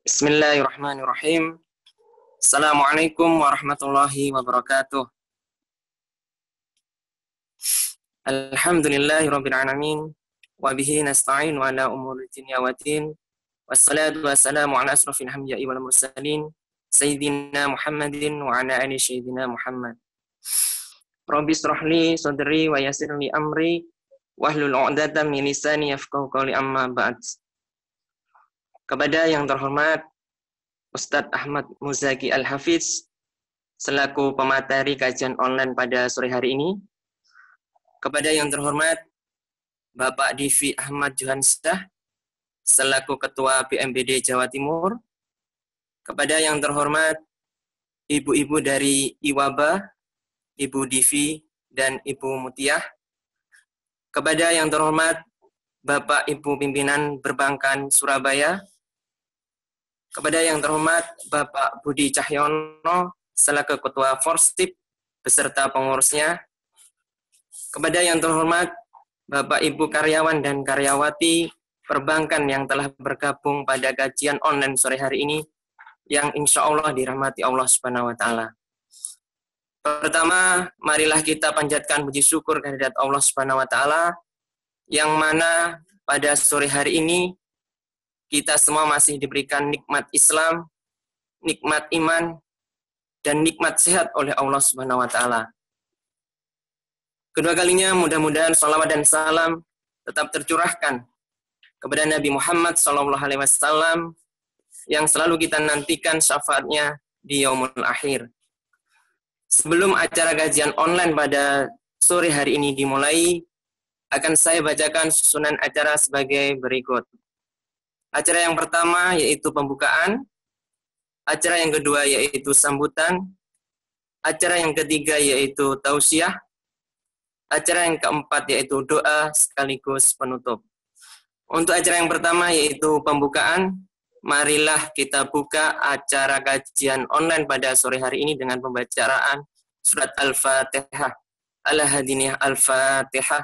Bismillahirrahmanirrahim. Assalamualaikum warahmatullahi wabarakatuh. Alhamdulillahirabbil alamin wa bihi nasta'in wa ala umuri dunya waddin. Wassalatu wassalamu ala asrofil anbiya'i wal mursalin sayyidina Muhammadin wa ala ali sayyidina Muhammad. Rabbi israh li sadri wa yassir li amri wahlul 'uqdatam min lisani yafqahu qawli, amma ba'd. Kepada yang terhormat Ustadz Ahmad Muzaki Al-Hafiz selaku pemateri kajian online pada sore hari ini, kepada yang terhormat Bapak Divi Ahmad Johansyah selaku Ketua BMPD Jawa Timur, kepada yang terhormat Ibu-ibu dari IWABA, Ibu Divi dan Ibu Mutiah, kepada yang terhormat Bapak Ibu Pimpinan Perbankan Surabaya, kepada yang terhormat Bapak Budi Cahyono selaku Ketua Forsip beserta pengurusnya, kepada yang terhormat Bapak Ibu karyawan dan karyawati perbankan yang telah bergabung pada kajian online sore hari ini, yang insya Allah dirahmati Allah Subhanahu wa Ta'ala. Pertama, marilah kita panjatkan puji syukur kehadirat Allah Subhanahu wa Ta'ala, yang mana pada sore hari ini kita semua masih diberikan nikmat Islam, nikmat iman, dan nikmat sehat oleh Allah Subhanahu wa Ta'ala. Kedua kalinya mudah-mudahan salawat dan salam tetap tercurahkan kepada Nabi Muhammad SAW yang selalu kita nantikan syafaatnya di yaumul akhir. Sebelum acara kajian online pada sore hari ini dimulai, akan saya bacakan susunan acara sebagai berikut. Acara yang pertama yaitu pembukaan, acara yang kedua yaitu sambutan, acara yang ketiga yaitu tausiah, acara yang keempat yaitu doa sekaligus penutup. Untuk acara yang pertama yaitu pembukaan, marilah kita buka acara kajian online pada sore hari ini dengan pembacaan surat Al-Fatihah. Al-Hadiniyah Al-Fatihah.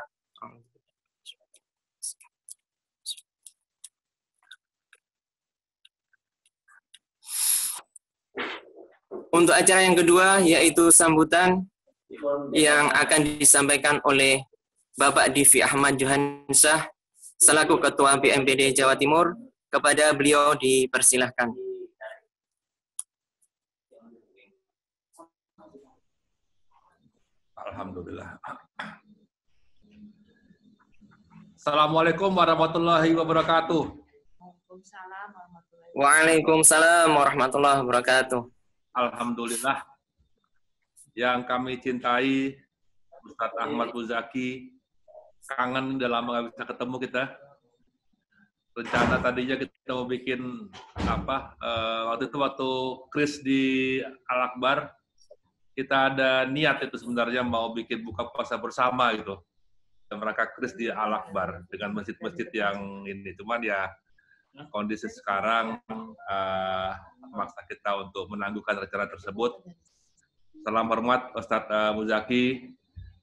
Untuk acara yang kedua yaitu sambutan yang akan disampaikan oleh Bapak Divi Ahmad Johansyah selaku Ketua BMPD Jawa Timur. Kepada beliau dipersilahkan. Alhamdulillah. Assalamualaikum warahmatullahi wabarakatuh. Waalaikumsalam warahmatullahi wabarakatuh. Alhamdulillah. Yang kami cintai Ustadz Ahmad Muzaki, kangen udah lama nggak bisa ketemu kita. Rencana tadinya kita mau bikin waktu Kris di Al-Akbar, kita ada niat itu sebenarnya mau bikin buka puasa bersama gitu. Dan mereka Kris di Al-Akbar dengan masjid-masjid yang ini. Cuman ya kondisi sekarang memaksa kita untuk menangguhkan rencana tersebut. Salam hormat Ustadz Muzaki.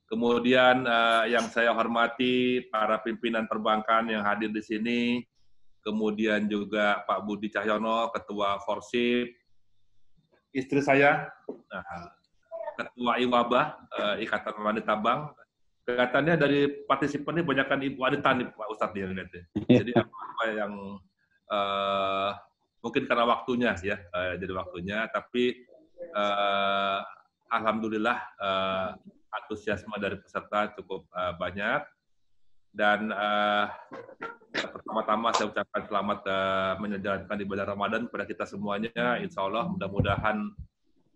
Kemudian yang saya hormati para pimpinan perbankan yang hadir di sini. Kemudian juga Pak Budi Cahyono, Ketua Forsip. Istri saya, Ketua IWABA, Ikatan Wanita Bank. Kelihatannya dari partisipan ini banyakkan ibu wanita nih Pak Ustadz yang lihat. Jadi apa yang mungkin karena waktunya ya, jadi waktunya. Tapi alhamdulillah antusiasme dari peserta cukup banyak. Dan pertama-tama saya ucapkan selamat menjalankan ibadah Ramadan kepada kita semuanya. Insya Allah mudah-mudahan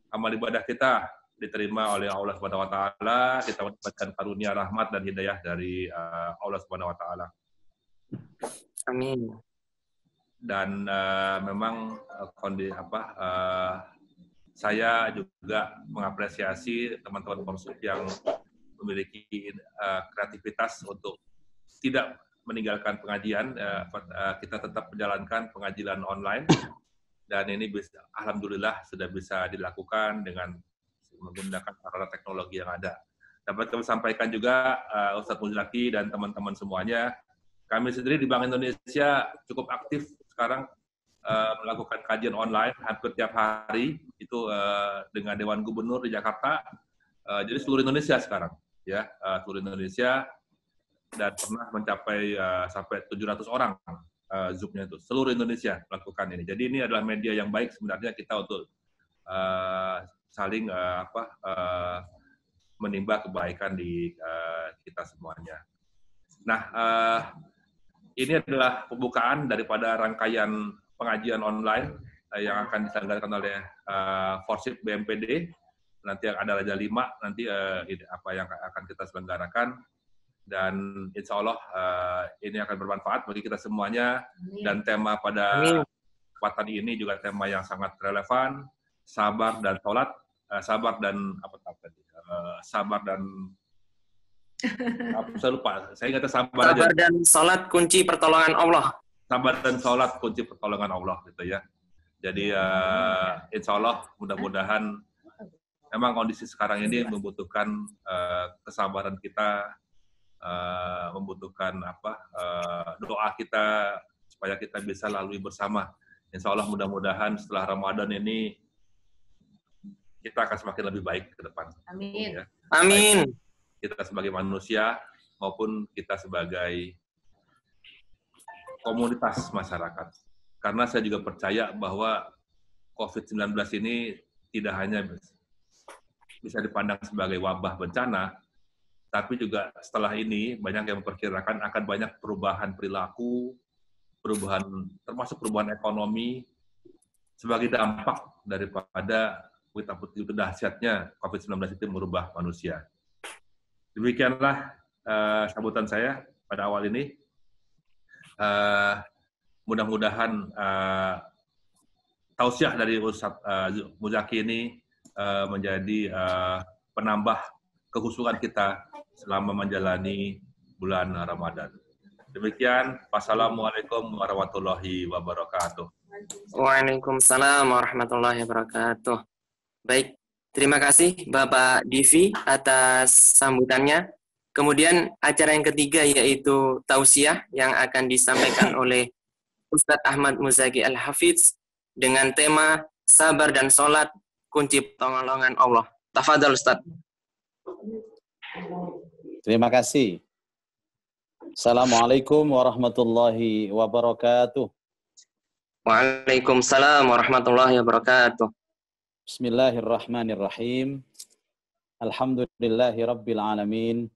amal ibadah kita diterima oleh Allah Subhanahu wa Ta'ala, kita mendapatkan karunia rahmat dan hidayah dari Allah Subhanahu wa Ta'ala. Amin. Dan memang saya juga mengapresiasi teman-teman Forsip yang memiliki kreativitas untuk tidak meninggalkan pengajian, kita tetap menjalankan pengajian online, dan ini alhamdulillah sudah bisa dilakukan dengan menggunakan sarana teknologi yang ada. Dapat kami sampaikan juga, Ustadz Muzaki dan teman-teman semuanya, kami sendiri di Bank Indonesia cukup aktif sekarang melakukan kajian online hampir tiap hari itu dengan Dewan Gubernur di Jakarta. Jadi seluruh Indonesia sekarang, ya, seluruh Indonesia, dan pernah mencapai sampai 700 orang Zoom-nya itu. Seluruh Indonesia melakukan ini. Jadi ini adalah media yang baik sebenarnya kita untuk saling menimba kebaikan di kita semuanya. Nah, ini adalah pembukaan daripada rangkaian pengajian online yang akan diselenggarakan oleh Forsip BMPD. Nanti ada Raja 5, nanti apa yang akan kita selenggarakan. Dan insya Allah ini akan bermanfaat bagi kita semuanya. Dan tema pada kesempatan ini juga tema yang sangat relevan, sabar dan sholat, sabar dan sabar dan saya lupa, saya ingat sabar aja. Sabar dan sholat kunci pertolongan Allah. Sabar dan sholat kunci pertolongan Allah, gitu ya. Jadi insya Allah mudah-mudahan memang kondisi sekarang ini membutuhkan kesabaran kita, membutuhkan doa kita supaya kita bisa lalui bersama. Insya Allah mudah-mudahan setelah Ramadan ini kita akan semakin lebih baik ke depan. Amin. Ya. Amin. Baik kita sebagai manusia maupun kita sebagai komunitas masyarakat. Karena saya juga percaya bahwa COVID-19 ini tidak hanya bisa dipandang sebagai wabah bencana, tapi juga setelah ini banyak yang memperkirakan akan banyak perubahan perilaku, termasuk perubahan ekonomi sebagai dampak daripada begitu dahsyatnya COVID-19 itu merubah manusia. Demikianlah sambutan saya pada awal ini. Mudah-mudahan tausiah dari Ustadz Muzaki ini menjadi penambah kehusuan kita selama menjalani bulan Ramadan. Demikian, wassalamualaikum warahmatullahi wabarakatuh. Waalaikumsalam warahmatullahi wabarakatuh. Baik, terima kasih Bapak Divi atas sambutannya. Kemudian acara yang ketiga yaitu tausiah yang akan disampaikan oleh Ustadz Ahmad Muzaki Al-Hafidz dengan tema sabar dan sholat kunci pertolongan Allah. Tafadhal Ustadz. Terima kasih. Assalamualaikum warahmatullahi wabarakatuh. Waalaikumsalam warahmatullahi wabarakatuh. Bismillahirrahmanirrahim. Alhamdulillahi rabbil alamin.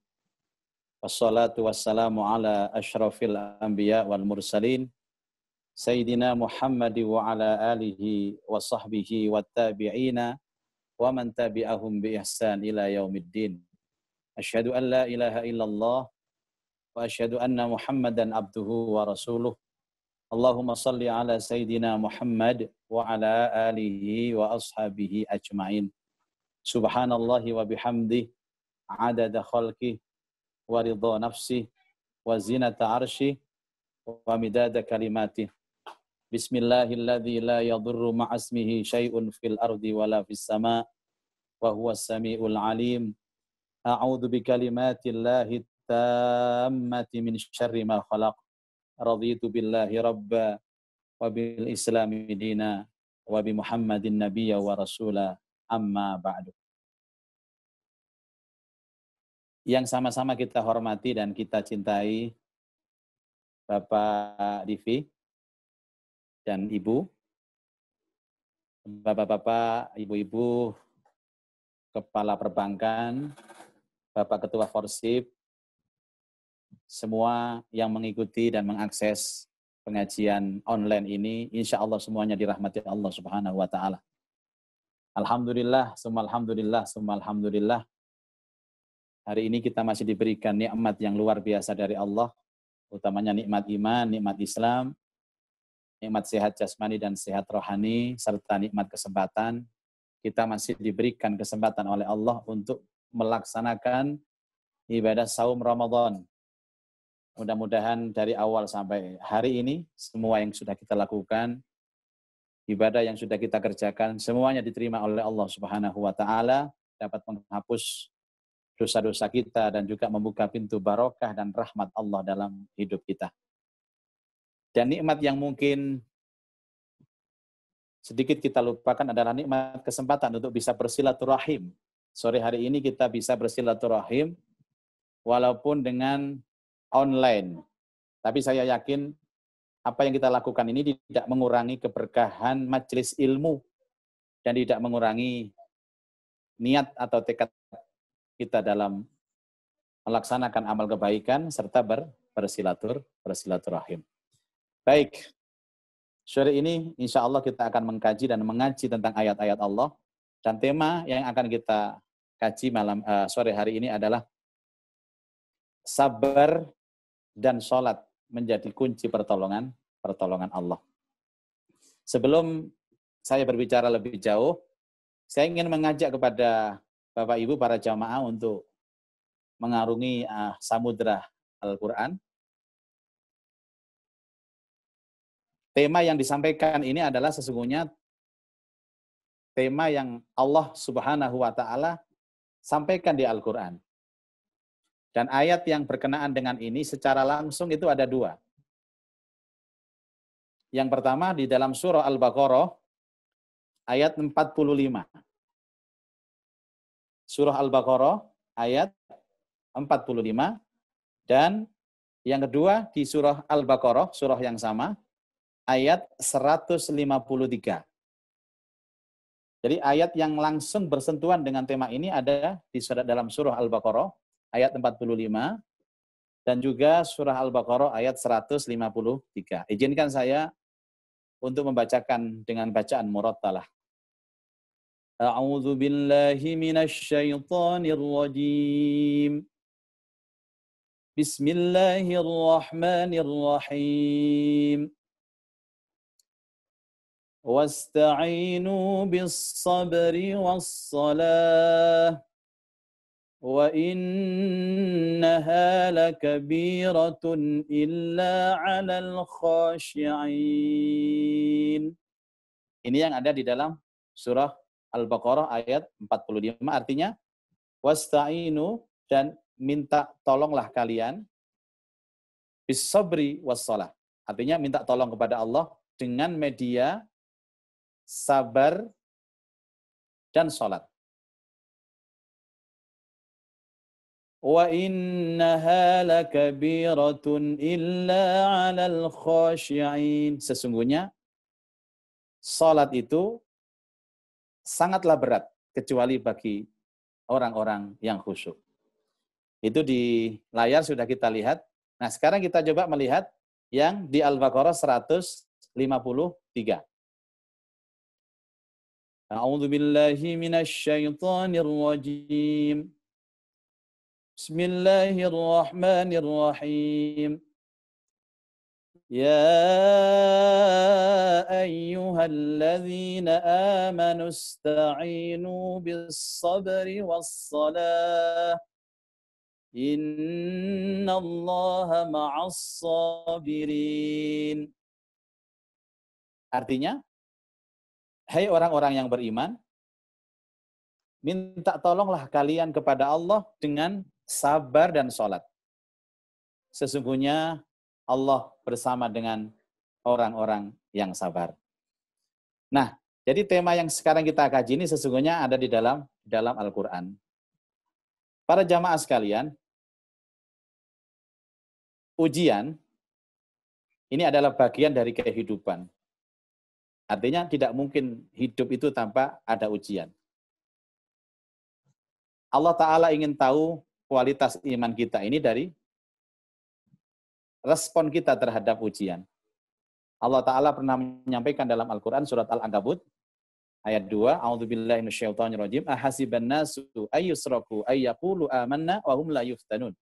Wassalatu wassalamu ala ashrafil anbiya wal mursalin. Sayyidina Muhammad wa ala alihi wa sahbihi wa tabi'ina wa man tabi'ahum bi ihsan ila yaumiddin. Asyhadu an la ilaha illallah wa asyhadu anna Muhammadan abduhu wa rasuluh. Allahumma salli ala Sayyidina Muhammad wa ala alihi wa ashabihi ajma'in. Subhanallahi wa bihamdih, adada khalqih, wa ridha nafsih, wa zinata arshih, wa midada kalimatih. Bismillahilladzi la yadurru ma'asmihi syai'un fil ardi wa la fis sama' wa huwas sami'ul alim. A'udzu bikalimatillahi tammati min syarri ma khalaq. Raditu billahi rabba wa bil islami dina wa bi Muhammadin nabiyya wa rasula amma ba'du. Yang sama-sama kita hormati dan kita cintai Bapak Divi dan Ibu, Bapak-bapak, Ibu-ibu, Kepala Perbankan, Bapak Ketua Forsip, semua yang mengikuti dan mengakses pengajian online ini, insya Allah semuanya dirahmati Allah Subhanahu wa Ta'ala. Alhamdulillah, summa alhamdulillah, summa alhamdulillah. Hari ini kita masih diberikan nikmat yang luar biasa dari Allah, utamanya nikmat iman, nikmat Islam, nikmat sehat jasmani dan sehat rohani, serta nikmat kesempatan. Kita masih diberikan kesempatan oleh Allah untuk melaksanakan ibadah saum Ramadan. Mudah-mudahan dari awal sampai hari ini, semua yang sudah kita lakukan, ibadah yang sudah kita kerjakan, semuanya diterima oleh Allah Subhanahu wa Ta'ala, dapat menghapus dosa-dosa kita dan juga membuka pintu barokah dan rahmat Allah dalam hidup kita. Dan nikmat yang mungkin sedikit kita lupakan adalah nikmat kesempatan untuk bisa bersilaturahim. Sore hari ini kita bisa bersilaturahim walaupun dengan online. Tapi saya yakin apa yang kita lakukan ini tidak mengurangi keberkahan majelis ilmu dan tidak mengurangi niat atau tekad kita dalam melaksanakan amal kebaikan serta bersilaturahim. Baik, sore ini insya Allah kita akan mengkaji dan mengaji tentang ayat-ayat Allah, dan tema yang akan kita kaji sore hari ini adalah sabar dan sholat menjadi kunci pertolongan Allah. Sebelum saya berbicara lebih jauh, saya ingin mengajak kepada Bapak Ibu para jamaah untuk mengarungi samudra Al-Quran. Tema yang disampaikan ini adalah sesungguhnya tema yang Allah Subhanahu wa Ta'ala sampaikan di Al-Quran. Dan ayat yang berkenaan dengan ini secara langsung itu ada dua. Yang pertama di dalam surah Al-Baqarah ayat 45. Surah Al-Baqarah ayat 45. Dan yang kedua di surah Al-Baqarah, surah yang sama, ayat 153. Jadi ayat yang langsung bersentuhan dengan tema ini ada di dalam surah Al-Baqarah ayat 45 dan juga surah Al-Baqarah ayat 153. Izinkan saya untuk membacakan dengan bacaan murattalah. A'udzu billahi minasy syaithanir rajim. Bismillahirrahmanirrahim. Wasta'inu bis-sabri was-salah wa innaha lakabiratun illa 'alal khashi'in. Ini yang ada di dalam surah Al-Baqarah ayat 45, artinya wasta'inu, dan minta tolonglah kalian, bis-sabri was-salah, artinya minta tolong kepada Allah dengan media sabar dan sholat. Wa innaha lakabiratun illa 'alal khashi'in. Sesungguhnya sholat itu sangatlah berat kecuali bagi orang-orang yang khusyuk. Itu di layar sudah kita lihat. Nah, sekarang kita coba melihat yang di Al-Baqarah 153. A'udzu billahi minasy syaithanir rajim. Bismillahirrahmanirrahim. Ya ayyuhalladzina amanu ista'inu bis-sabri was-salah. Innallaha ma'as-sabirin. Artinya, hai orang-orang yang beriman, minta tolonglah kalian kepada Allah dengan sabar dan sholat. Sesungguhnya Allah bersama dengan orang-orang yang sabar. Nah, jadi tema yang sekarang kita kaji ini sesungguhnya ada di dalam Al-Quran. Para jamaah sekalian, ujian ini adalah bagian dari kehidupan. Artinya tidak mungkin hidup itu tanpa ada ujian. Allah Ta'ala ingin tahu kualitas iman kita ini dari respon kita terhadap ujian. Allah Ta'ala pernah menyampaikan dalam Al-Quran surat Al-Ankabut ayat 2, A'udzubillahi minasyaitonirrajim, ahasiban nasu ayyusraku ayyaqulu amanna wa hum la yuftanun.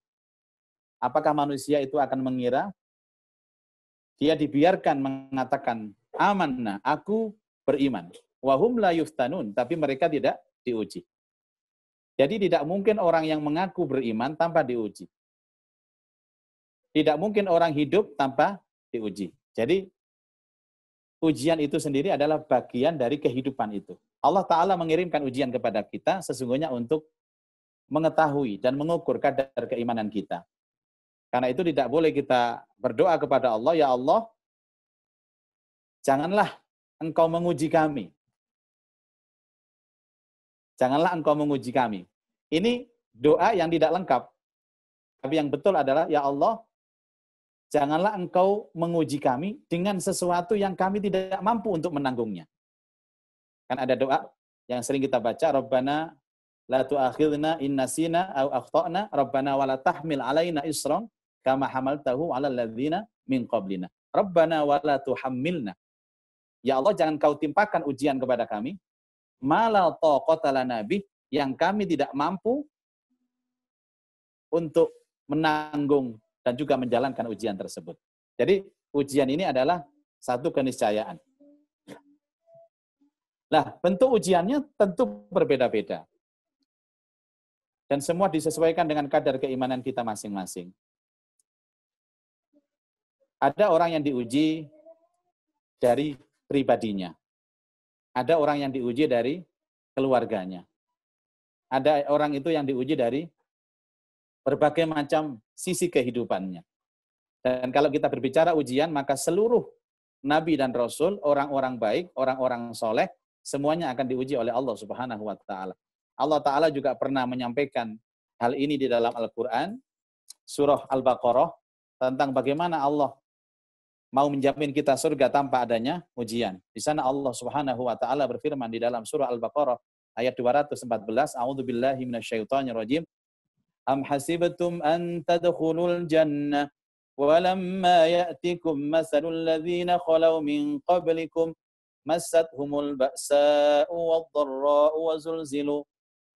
Apakah manusia itu akan mengira dia dibiarkan mengatakan amanna, aku beriman, wa hum la yuftanun, tapi mereka tidak diuji. Jadi tidak mungkin orang yang mengaku beriman tanpa diuji. Tidak mungkin orang hidup tanpa diuji. Jadi ujian itu sendiri adalah bagian dari kehidupan itu. Allah Ta'ala mengirimkan ujian kepada kita sesungguhnya untuk mengetahui dan mengukur kadar keimanan kita. Karena itu tidak boleh kita berdoa kepada Allah, ya Allah, janganlah engkau menguji kami. Janganlah engkau menguji kami. Ini doa yang tidak lengkap. Tapi yang betul adalah, ya Allah, janganlah engkau menguji kami dengan sesuatu yang kami tidak mampu untuk menanggungnya. Kan ada doa yang sering kita baca, Rabbana la tu'akhidna in nasina aw akhtana, Rabbana wa la tahmil alaina isran kama hamaltahu 'alal ladzina min qablina. Rabbana wa la tuhammilna. Ya Allah, jangan kau timpakan ujian kepada kami, ma la taqata lana bih, yang kami tidak mampu untuk menanggung dan juga menjalankan ujian tersebut. Jadi ujian ini adalah satu keniscayaan. Nah, bentuk ujiannya tentu berbeda-beda. Dan semua disesuaikan dengan kadar keimanan kita masing-masing. Ada orang yang diuji dari pribadinya. Ada orang yang diuji dari keluarganya. Ada orang itu yang diuji dari berbagai macam sisi kehidupannya. Dan kalau kita berbicara ujian, maka seluruh nabi dan rasul, orang-orang baik, orang-orang soleh, semuanya akan diuji oleh Allah Subhanahu wa Ta'ala. Allah Ta'ala juga pernah menyampaikan hal ini di dalam Al-Quran, surah Al-Baqarah, tentang bagaimana Allah mau menjamin kita surga tanpa adanya ujian. Di sana Allah Subhanahu wa Ta'ala berfirman di dalam surah Al-Baqarah ayat 214, A'udzubillahi minasyaitonirrajim. Am hasibtum an tadkhulul jannah walamma ya'tikum masalul ladzina khalau min qablikum massathumul ba'sa'u wadh-dharra'u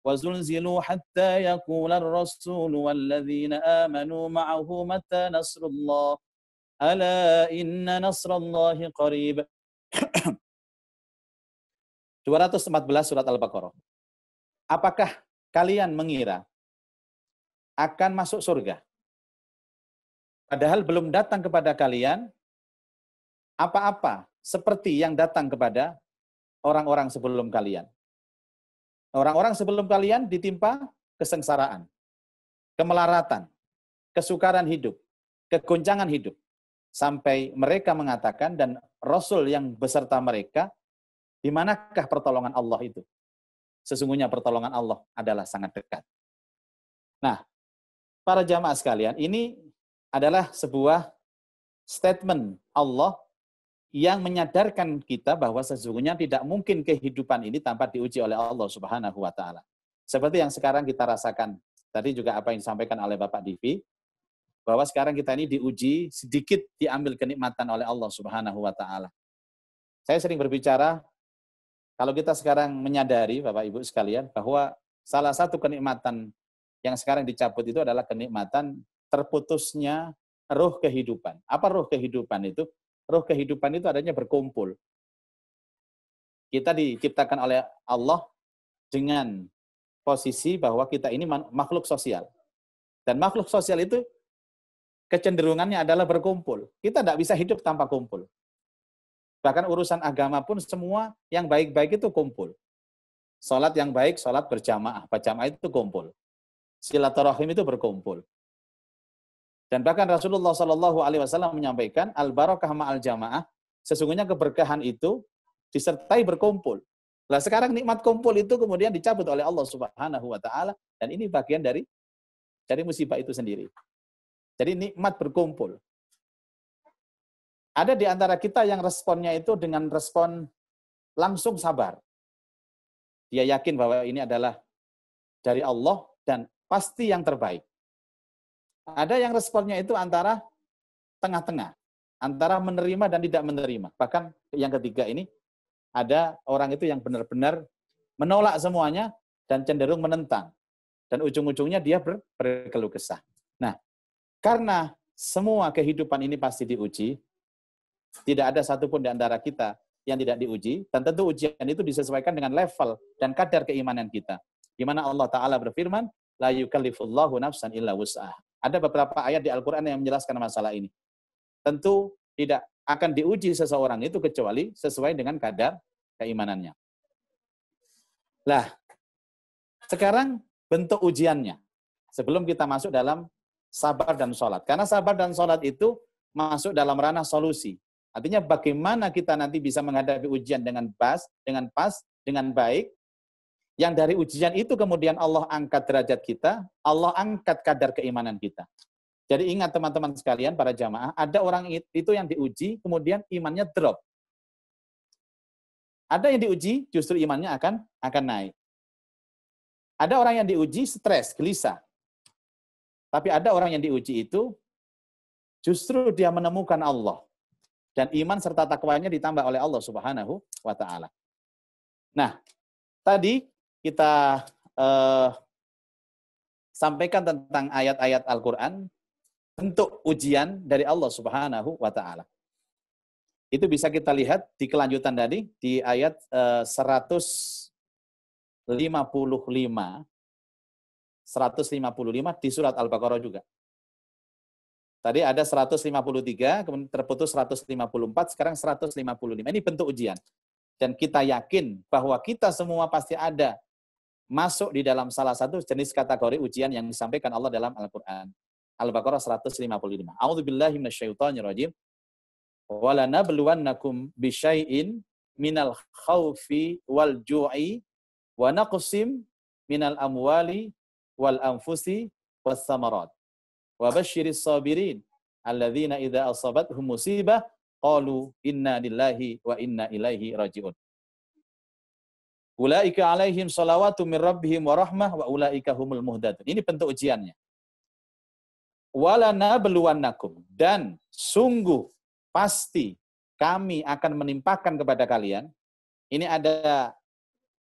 wazulzilu hatta yaqula ar-rasulu walladzina amanu ma'ahu mata nasrullah ala inna nasrallahi qarib. 214 surat Al-Baqarah. Apakah kalian mengira akan masuk surga, padahal belum datang kepada kalian apa-apa seperti yang datang kepada orang-orang sebelum kalian? Orang-orang sebelum kalian ditimpa kesengsaraan, kemelaratan, kesukaran hidup, kegoncangan hidup, sampai mereka mengatakan, dan Rasul yang beserta mereka, di manakah pertolongan Allah itu? Sesungguhnya pertolongan Allah adalah sangat dekat. Nah, para jamaah sekalian, ini adalah sebuah statement Allah yang menyadarkan kita bahwa sesungguhnya tidak mungkin kehidupan ini tanpa diuji oleh Allah Subhanahu wa Ta'ala. Seperti yang sekarang kita rasakan, tadi juga apa yang disampaikan oleh Bapak Divi, bahwa sekarang kita ini diuji, sedikit diambil kenikmatan oleh Allah Subhanahu wa Ta'ala. Saya sering berbicara, kalau kita sekarang menyadari, Bapak Ibu sekalian, bahwa salah satu kenikmatan yang sekarang dicabut itu adalah kenikmatan terputusnya ruh kehidupan. Apa ruh kehidupan itu? Ruh kehidupan itu adanya berkumpul. Kita diciptakan oleh Allah dengan posisi bahwa kita ini makhluk sosial. Dan makhluk sosial itu kecenderungannya adalah berkumpul. Kita tidak bisa hidup tanpa kumpul. Bahkan urusan agama pun semua yang baik-baik itu kumpul. Salat yang baik, salat berjamaah. Berjamaah itu kumpul. Silaturahim itu berkumpul. Dan bahkan Rasulullah SAW menyampaikan, al-barakah ma'al jamaah, sesungguhnya keberkahan itu disertai berkumpul. Nah, sekarang nikmat kumpul itu kemudian dicabut oleh Allah Subhanahu wa Ta'ala, dan ini bagian dari musibah itu sendiri. Jadi nikmat berkumpul. Ada di antara kita yang responnya itu dengan respon langsung sabar. Dia yakin bahwa ini adalah dari Allah dan pasti yang terbaik. Ada yang responnya itu antara tengah-tengah, antara menerima dan tidak menerima. Bahkan yang ketiga ini, ada orang itu yang benar-benar menolak semuanya dan cenderung menentang. Dan ujung-ujungnya dia berkeluh kesah. Nah, karena semua kehidupan ini pasti diuji, tidak ada satupun di antara kita yang tidak diuji, dan tentu ujian itu disesuaikan dengan level dan kadar keimanan kita. Di mana Allah Ta'ala berfirman, la yukallifullahu nafsan illa wus'ah. Ada beberapa ayat di Al-Quran yang menjelaskan masalah ini. Tentu tidak akan diuji seseorang itu kecuali sesuai dengan kadar keimanannya. Lah, sekarang bentuk ujiannya. Sebelum kita masuk dalam sabar dan sholat. Karena sabar dan sholat itu masuk dalam ranah solusi. Artinya bagaimana kita nanti bisa menghadapi ujian dengan pas, dengan baik. Yang dari ujian itu kemudian Allah angkat derajat kita, Allah angkat kadar keimanan kita. Jadi ingat teman-teman sekalian, para jamaah, ada orang itu yang diuji, kemudian imannya drop. Ada yang diuji, justru imannya akan naik. Ada orang yang diuji, stres, gelisah. Tapi ada orang yang diuji itu, justru dia menemukan Allah. Dan iman serta takwanya ditambah oleh Allah Subhanahu wa Ta'ala. Nah, tadi kita sampaikan tentang ayat-ayat Al-Quran, bentuk ujian dari Allah Subhanahu wa Ta'ala. Itu bisa kita lihat di kelanjutan tadi, di ayat 155 di surat Al-Baqarah juga. Tadi ada 153, kemudian terputus 154, sekarang 155. Ini bentuk ujian. Dan kita yakin bahwa kita semua pasti ada masuk di dalam salah satu jenis kategori ujian yang disampaikan Allah dalam Al-Quran. Al-Baqarah 155. A'udzubillahi minasyaitonirrajim. Wa lanabluwannakum bisyai'in minal khaufi wal ju'i wa naqsim minal amwali wal anfusi was samarat. Wa basyiris sabirin alladzina idza asabathum musibah qalu inna lillahi wa inna ilaihi raji'un. Ulaika alaihim salawatu min rabbihim wa rahmah wa ulaika humul muhtadun. Ini bentuk ujiannya. Walana beluwannakum, dan sungguh pasti kami akan menimpakan kepada kalian. Ini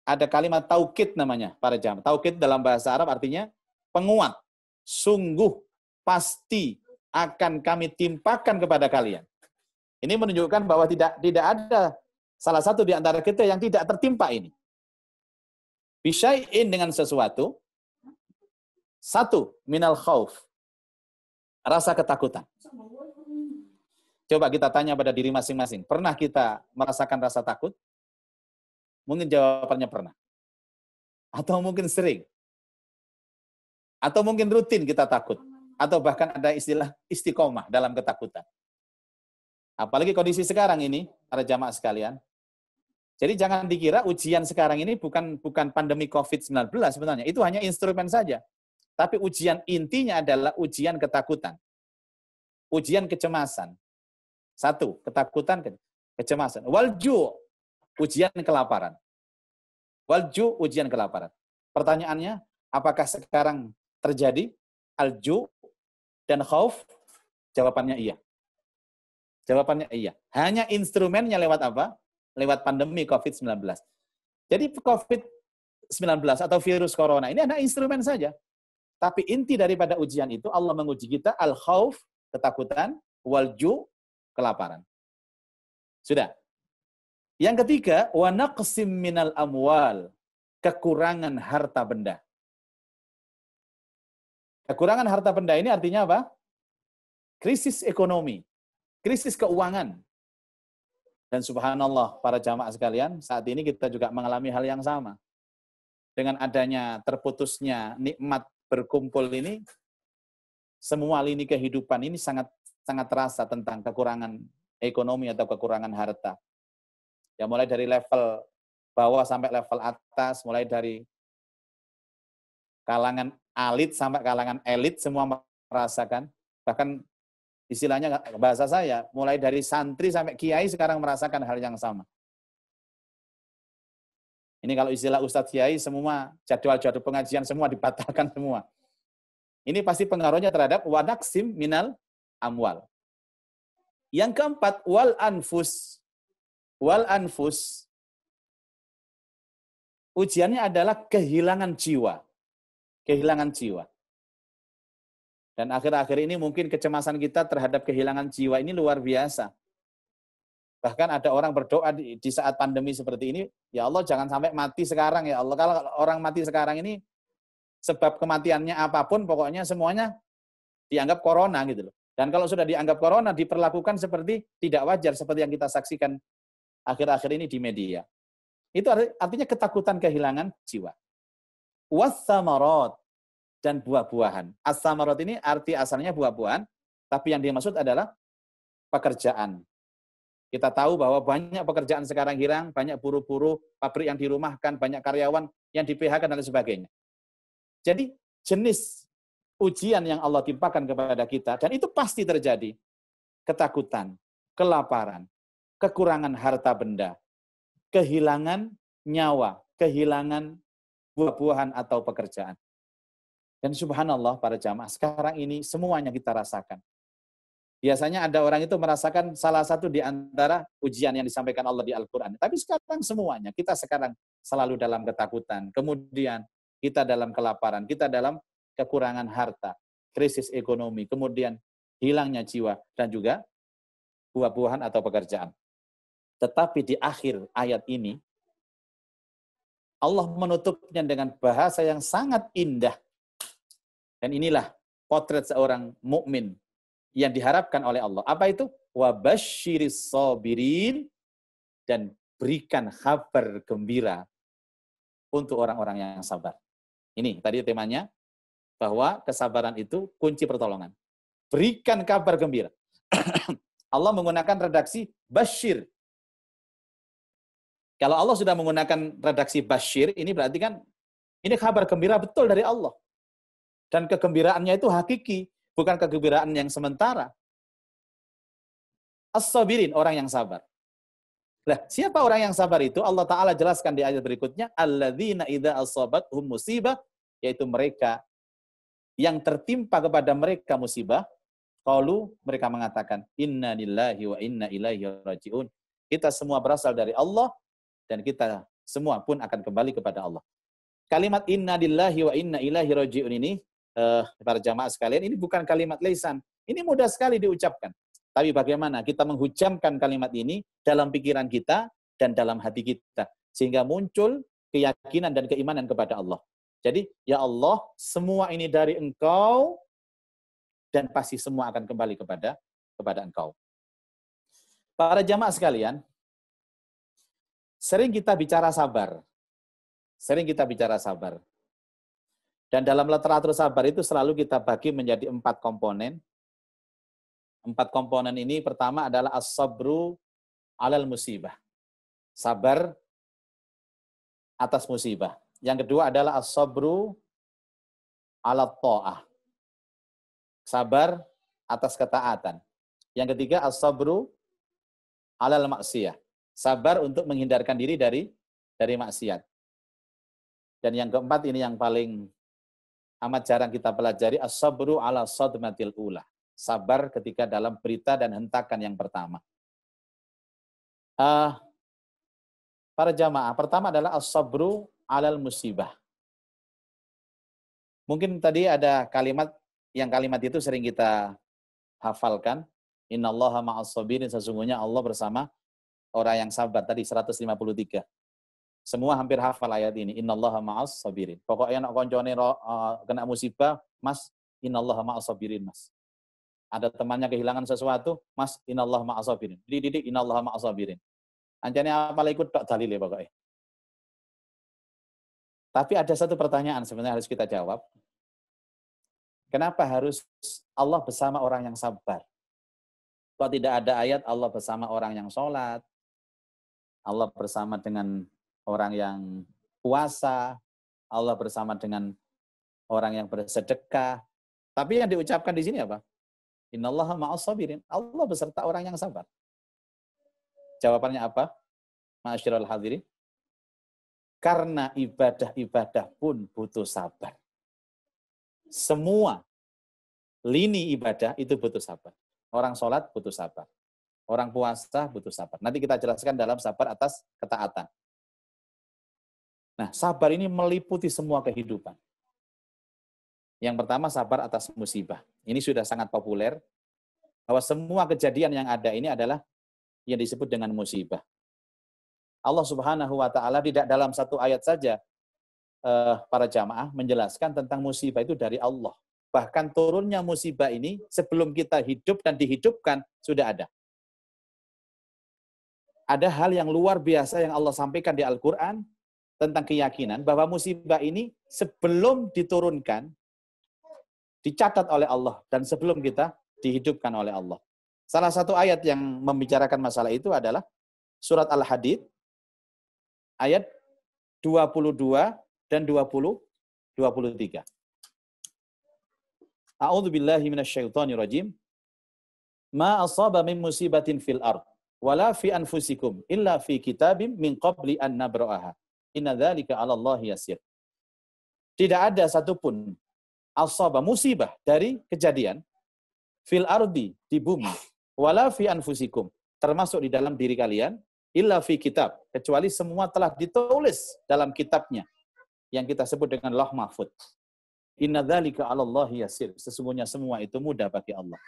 ada kalimat taukid namanya para jamaah. Taukid dalam bahasa Arab artinya penguat. Sungguh pasti akan kami timpakan kepada kalian. Ini menunjukkan bahwa tidak ada salah satu di antara kita yang tidak tertimpa ini. Bisyai'in dengan sesuatu. Satu, minal khauf. Rasa ketakutan. Coba kita tanya pada diri masing-masing. Pernah kita merasakan rasa takut? Mungkin jawabannya pernah. Atau mungkin sering. Atau mungkin rutin kita takut. Atau bahkan ada istilah istiqomah dalam ketakutan. Apalagi kondisi sekarang ini, para jamaah sekalian. Jadi jangan dikira ujian sekarang ini bukan pandemi COVID-19 sebenarnya. Itu hanya instrumen saja. Tapi ujian intinya adalah ujian ketakutan. Ujian kecemasan. Satu, ketakutan, kecemasan. Walju, ujian kelaparan. Walju, ujian kelaparan. Pertanyaannya, apakah sekarang terjadi alju dan khauf? Jawabannya iya. Jawabannya iya. Hanya instrumennya lewat apa? Lewat pandemi COVID-19. Jadi COVID-19 atau virus corona ini hanya instrumen saja. Tapi inti daripada ujian itu Allah menguji kita al-khauf, ketakutan, wal-ju, kelaparan. Sudah. Yang ketiga, wa naqsim minal amwal, kekurangan harta benda. Kekurangan harta benda ini artinya apa? Krisis ekonomi, krisis keuangan. Dan subhanallah, para jamaah sekalian, saat ini kita juga mengalami hal yang sama. Dengan adanya terputusnya nikmat berkumpul ini, semua lini kehidupan ini sangat terasa tentang kekurangan ekonomi atau kekurangan harta. Ya mulai dari level bawah sampai level atas, mulai dari kalangan alit sampai kalangan elit semua merasakan. Bahkan istilahnya bahasa saya, mulai dari santri sampai kiai sekarang merasakan hal yang sama. Ini kalau istilah Ustadz Kiai, semua jadwal-jadwal pengajian semua dibatalkan semua. Ini pasti pengaruhnya terhadap wanaksim minal amwal. Yang keempat, wal anfus. Wal anfus. Ujiannya adalah kehilangan jiwa. Kehilangan jiwa. Dan akhir-akhir ini mungkin kecemasan kita terhadap kehilangan jiwa ini luar biasa. Bahkan ada orang berdoa di saat pandemi seperti ini, ya Allah jangan sampai mati sekarang ya Allah. Kalau orang mati sekarang ini, sebab kematiannya apapun, pokoknya semuanya dianggap corona gitu loh. Dan kalau sudah dianggap corona, diperlakukan seperti tidak wajar, seperti yang kita saksikan akhir-akhir ini di media. Itu artinya ketakutan kehilangan jiwa. Was-samarat, dan buah-buahan. As-samarat ini arti asalnya buah-buahan, tapi yang dimaksud adalah pekerjaan. Kita tahu bahwa banyak pekerjaan sekarang hilang, banyak buruh-buruh, pabrik yang dirumahkan, banyak karyawan yang di-PHK dan lain sebagainya. Jadi jenis ujian yang Allah timpakan kepada kita, dan itu pasti terjadi. Ketakutan, kelaparan, kekurangan harta benda, kehilangan nyawa, kehilangan buah-buahan atau pekerjaan. Dan subhanallah para jamaah, sekarang ini semuanya kita rasakan. Biasanya ada orang itu merasakan salah satu di antara ujian yang disampaikan Allah di Al-Quran. Tapi sekarang semuanya, kita sekarang selalu dalam ketakutan. Kemudian kita dalam kelaparan, kita dalam kekurangan harta, krisis ekonomi, kemudian hilangnya jiwa, dan juga buah-buahan atau pekerjaan. Tetapi di akhir ayat ini, Allah menutupnya dengan bahasa yang sangat indah. Dan inilah potret seorang mukmin yang diharapkan oleh Allah. Apa itu? Wabasyiris sabirin, dan berikan kabar gembira untuk orang-orang yang sabar. Ini tadi temanya, bahwa kesabaran itu kunci pertolongan. Berikan kabar gembira. Allah menggunakan redaksi basyir. Kalau Allah sudah menggunakan redaksi basyir, ini berarti kan ini kabar gembira betul dari Allah. Dan kegembiraannya itu hakiki, bukan kegembiraan yang sementara. As-sabirin, orang yang sabar. Nah, siapa orang yang sabar itu? Allah Ta'ala jelaskan di ayat berikutnya, alladzina idza asabathum musibah, yaitu mereka yang tertimpa kepada mereka musibah, qalu, mereka mengatakan, inna lillahi wa inna ilaihi raji'un. Kita semua berasal dari Allah, dan kita semua pun akan kembali kepada Allah. Kalimat inna lillahi wa inna ilaihi raji'un ini, para jamaah sekalian, ini bukan kalimat lisan. Ini mudah sekali diucapkan. Tapi bagaimana kita menghujamkan kalimat ini dalam pikiran kita dan dalam hati kita, sehingga muncul keyakinan dan keimanan kepada Allah. Jadi, ya Allah, semua ini dari Engkau, dan pasti semua akan kembali kepada Engkau. Para jamaah sekalian, sering kita bicara sabar. Sering kita bicara sabar. Dan dalam literatur sabar itu selalu kita bagi menjadi 4 komponen. 4 komponen ini pertama adalah as-sabru alal musibah. Sabar atas musibah. Yang kedua adalah as-sabru ala ta'ah. Sabar atas ketaatan. Yang ketiga as-sabru alal maksiyah. Sabar untuk menghindarkan diri dari maksiat. Dan yang keempat ini yang paling amat jarang kita pelajari, as-sabru ala sadmatil ula. Sabar ketika dalam berita dan hentakan yang pertama. Para jamaah, pertama adalah as-sabru alal musibah. Mungkin tadi ada kalimat itu sering kita hafalkan. Innallaha ma'as sabirin, sesungguhnya Allah bersama orang yang sabar. Tadi 153. Semua hampir hafal ayat ini. Innallaha ma'as sabirin. Pokoknya nak koncone kena musibah, Mas, innallaha ma'as sabirin, Mas. Ada temannya kehilangan sesuatu, Mas, innallaha ma'as sabirin. Didik, innallaha ma'as sabirin. Anjane apal ikut tok dalile pokoknya. Tapi ada satu pertanyaan sebenarnya harus kita jawab. Kenapa harus Allah bersama orang yang sabar? Kok tidak ada ayat Allah bersama orang yang sholat, Allah bersama dengan orang yang puasa, Allah bersama dengan orang yang bersedekah. Tapi yang diucapkan di sini apa? Innallaha ma'as sabirin. Allah beserta orang yang sabar. Jawabannya apa? Ma'asyiral hadirin. Karena ibadah-ibadah pun butuh sabar. Semua lini ibadah itu butuh sabar. Orang sholat butuh sabar. Orang puasa butuh sabar. Nanti kita jelaskan dalam sabar atas ketaatan. Nah, sabar ini meliputi semua kehidupan. Yang pertama, sabar atas musibah. Ini sudah sangat populer, bahwa semua kejadian yang ada ini adalah yang disebut dengan musibah. Allah Subhanahu wa Ta'ala tidak dalam satu ayat saja, para jamaah, menjelaskan tentang musibah itu dari Allah. Bahkan turunnya musibah ini sebelum kita hidup dan dihidupkan sudah ada. Ada hal yang luar biasa yang Allah sampaikan di Al-Quran tentang keyakinan bahwa musibah ini sebelum diturunkan, dicatat oleh Allah, dan sebelum kita dihidupkan oleh Allah. Salah satu ayat yang membicarakan masalah itu adalah surat Al-Hadid ayat 22 dan 23. A'udzu billahi minasyaitonir rajim. Ma asaba min musibatin fil ard wala fi anfusikum illa fi kitabim min qabli an nabra'aha. Inna dzalika 'ala Allahi yasir. Tidak ada satupun asaba musibah dari kejadian fil ardi di bumi wala fi anfusikum termasuk di dalam diri kalian illa fi kitab kecuali semua telah ditulis dalam kitabnya yang kita sebut dengan Lauh Mahfuz. Inna dzalika 'ala Allahi yasir. Sesungguhnya semua itu mudah bagi Allah.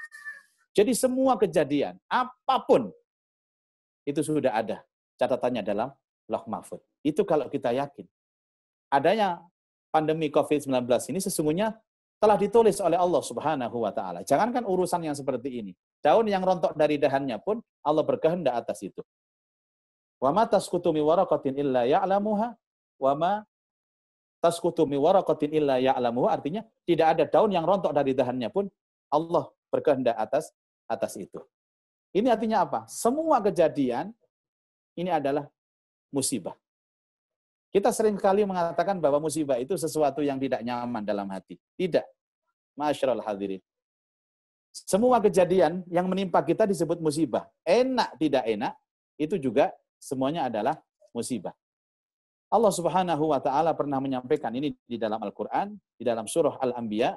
Jadi semua kejadian apapun itu sudah ada catatannya dalam Lauh Mahfuz. Itu kalau kita yakin adanya pandemi COVID-19 ini sesungguhnya telah ditulis oleh Allah Subhanahu wa taala. Jangankan urusan yang seperti ini. Daun yang rontok dari dahannya pun Allah berkehendak atas itu. Wa ma tasqutu min waraqatin illa ya'lamuha wa ma tasqutu min waraqatin illa ya'lamuha artinya tidak ada daun yang rontok dari dahannya pun Allah berkehendak atas itu. Ini artinya apa? Semua kejadian ini adalah musibah. Kita sering kali mengatakan bahwa musibah itu sesuatu yang tidak nyaman dalam hati. Tidak. Masyarul hadirin. Semua kejadian yang menimpa kita disebut musibah. Enak, tidak enak, itu juga semuanya adalah musibah. Allah Subhanahu wa taala pernah menyampaikan ini di dalam Al-Qur'an, di dalam surah Al-Anbiya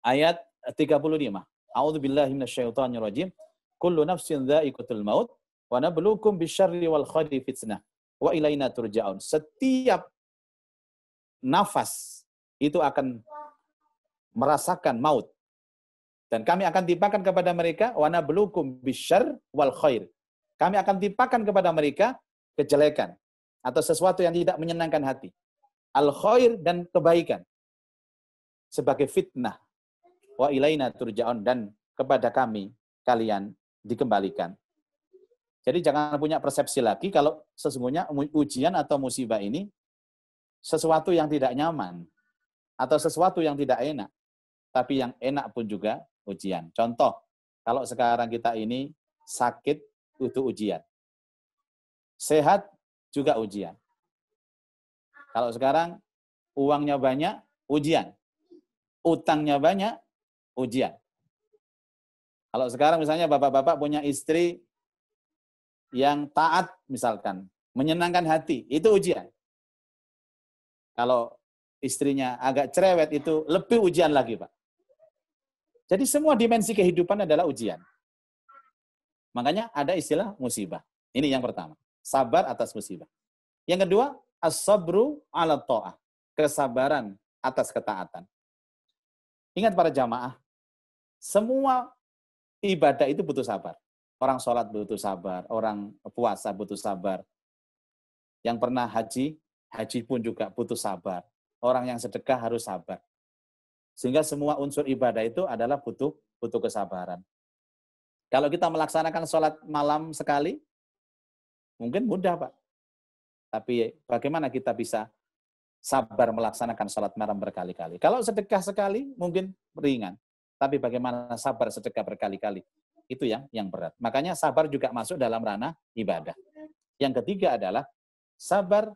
ayat 35. A'udzu billahi minasyaitonir rajim. Kullu nafsin dha'iqatul maut wa nabluukum bisyarri wal khairi fitnah wa ilaina turja'un. Setiap nafas itu akan merasakan maut. Dan kami akan timpakan kepada mereka wa nabluukum bisyarri wal khair. Kami akan timpakan kepada mereka kejelekan atau sesuatu yang tidak menyenangkan hati. Al-khair dan kebaikan sebagai fitnah. Wa ilaina turja'un dan kepada kami kalian dikembalikan. Jadi jangan punya persepsi lagi kalau sesungguhnya ujian atau musibah ini sesuatu yang tidak nyaman atau sesuatu yang tidak enak. Tapi yang enak pun juga ujian. Contoh, kalau sekarang kita ini sakit itu ujian. Sehat juga ujian. Kalau sekarang uangnya banyak, ujian. Utangnya banyak, ujian. Kalau sekarang misalnya bapak-bapak punya istri yang taat misalkan, menyenangkan hati, itu ujian. Kalau istrinya agak cerewet itu lebih ujian lagi, Pak. Jadi semua dimensi kehidupan adalah ujian. Makanya ada istilah musibah. Ini yang pertama, sabar atas musibah. Yang kedua, as-sabru 'ala tha'ah, kesabaran atas ketaatan. Ingat para jamaah, semua ibadah itu butuh sabar. Orang sholat butuh sabar, orang puasa butuh sabar. Yang pernah haji pun juga butuh sabar. Orang yang sedekah harus sabar. Sehingga semua unsur ibadah itu adalah butuh kesabaran. Kalau kita melaksanakan sholat malam sekali, mungkin mudah, Pak. Tapi bagaimana kita bisa sabar melaksanakan sholat malam berkali-kali? Kalau sedekah sekali, mungkin ringan. Tapi bagaimana sabar sedekah berkali-kali? Itu yang berat. Makanya sabar juga masuk dalam ranah ibadah. Yang ketiga adalah sabar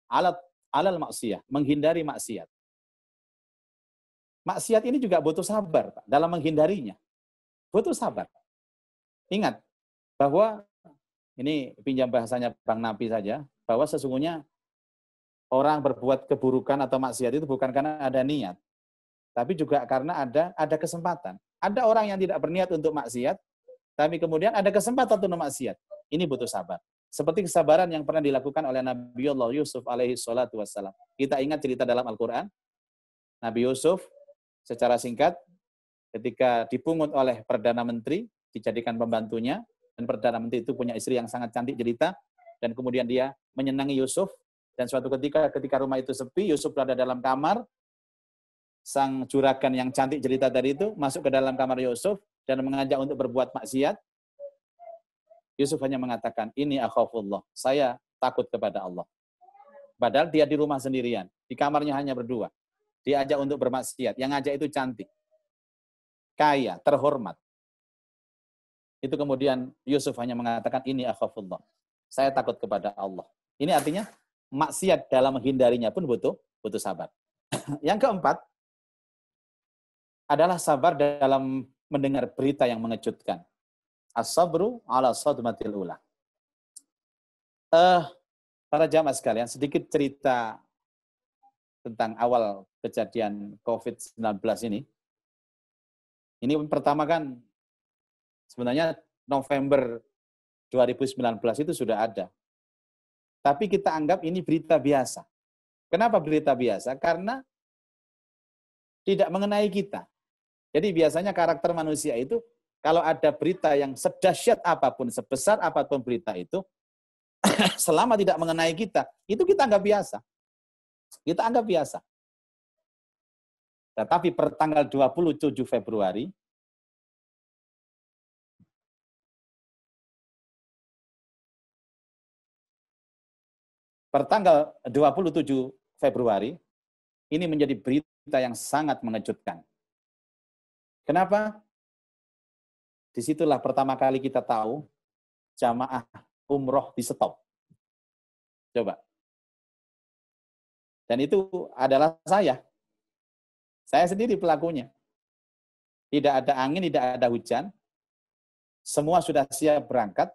alal maksiyah, menghindari maksiat. Maksiat ini juga butuh sabar, Pak, dalam menghindarinya. Butuh sabar. Ingat bahwa ini pinjam bahasanya Bang Napi saja, bahwa sesungguhnya orang berbuat keburukan atau maksiat itu bukan karena ada niat, tapi juga karena ada kesempatan. Ada orang yang tidak berniat untuk maksiat, tapi kemudian ada kesempatan untuk maksiat. Ini butuh sabar. Seperti kesabaran yang pernah dilakukan oleh Nabiullah Yusuf alaihi salatu wassalam. Kita ingat cerita dalam Al-Quran. Nabi Yusuf secara singkat ketika dipungut oleh Perdana Menteri, dijadikan pembantunya, dan Perdana Menteri itu punya istri yang sangat cantik jelita, dan kemudian dia menyenangi Yusuf, dan suatu ketika rumah itu sepi, Yusuf berada dalam kamar, sang juragan yang cantik jelita tadi itu masuk ke dalam kamar Yusuf, dan mengajak untuk berbuat maksiat. Yusuf hanya mengatakan, ini akhafullah, saya takut kepada Allah. Padahal dia di rumah sendirian, di kamarnya hanya berdua. Diajak untuk bermaksiat, yang ngajak itu cantik, kaya, terhormat. Itu kemudian Yusuf hanya mengatakan, ini akhafullah. Saya takut kepada Allah. Ini artinya maksiat dalam menghindarinya pun butuh sabar. Yang keempat adalah sabar dalam mendengar berita yang mengejutkan. As-sabru ala sadmatil ula. Para jamaah sekalian, sedikit cerita tentang awal kejadian COVID-19 ini. Ini pertama kan sebenarnya November 2019 itu sudah ada. Tapi kita anggap ini berita biasa. Kenapa berita biasa? Karena tidak mengenai kita. Jadi biasanya karakter manusia itu, kalau ada berita yang sedahsyat apapun, sebesar apapun berita itu, selama tidak mengenai kita, itu kita anggap biasa. Kita anggap biasa. Tetapi per tanggal 27 Februari, ini menjadi berita yang sangat mengejutkan. Kenapa? Disitulah pertama kali kita tahu jamaah umroh di stop. Coba. Dan itu adalah saya. Saya sendiri pelakunya. Tidak ada angin, tidak ada hujan. Semua sudah siap berangkat.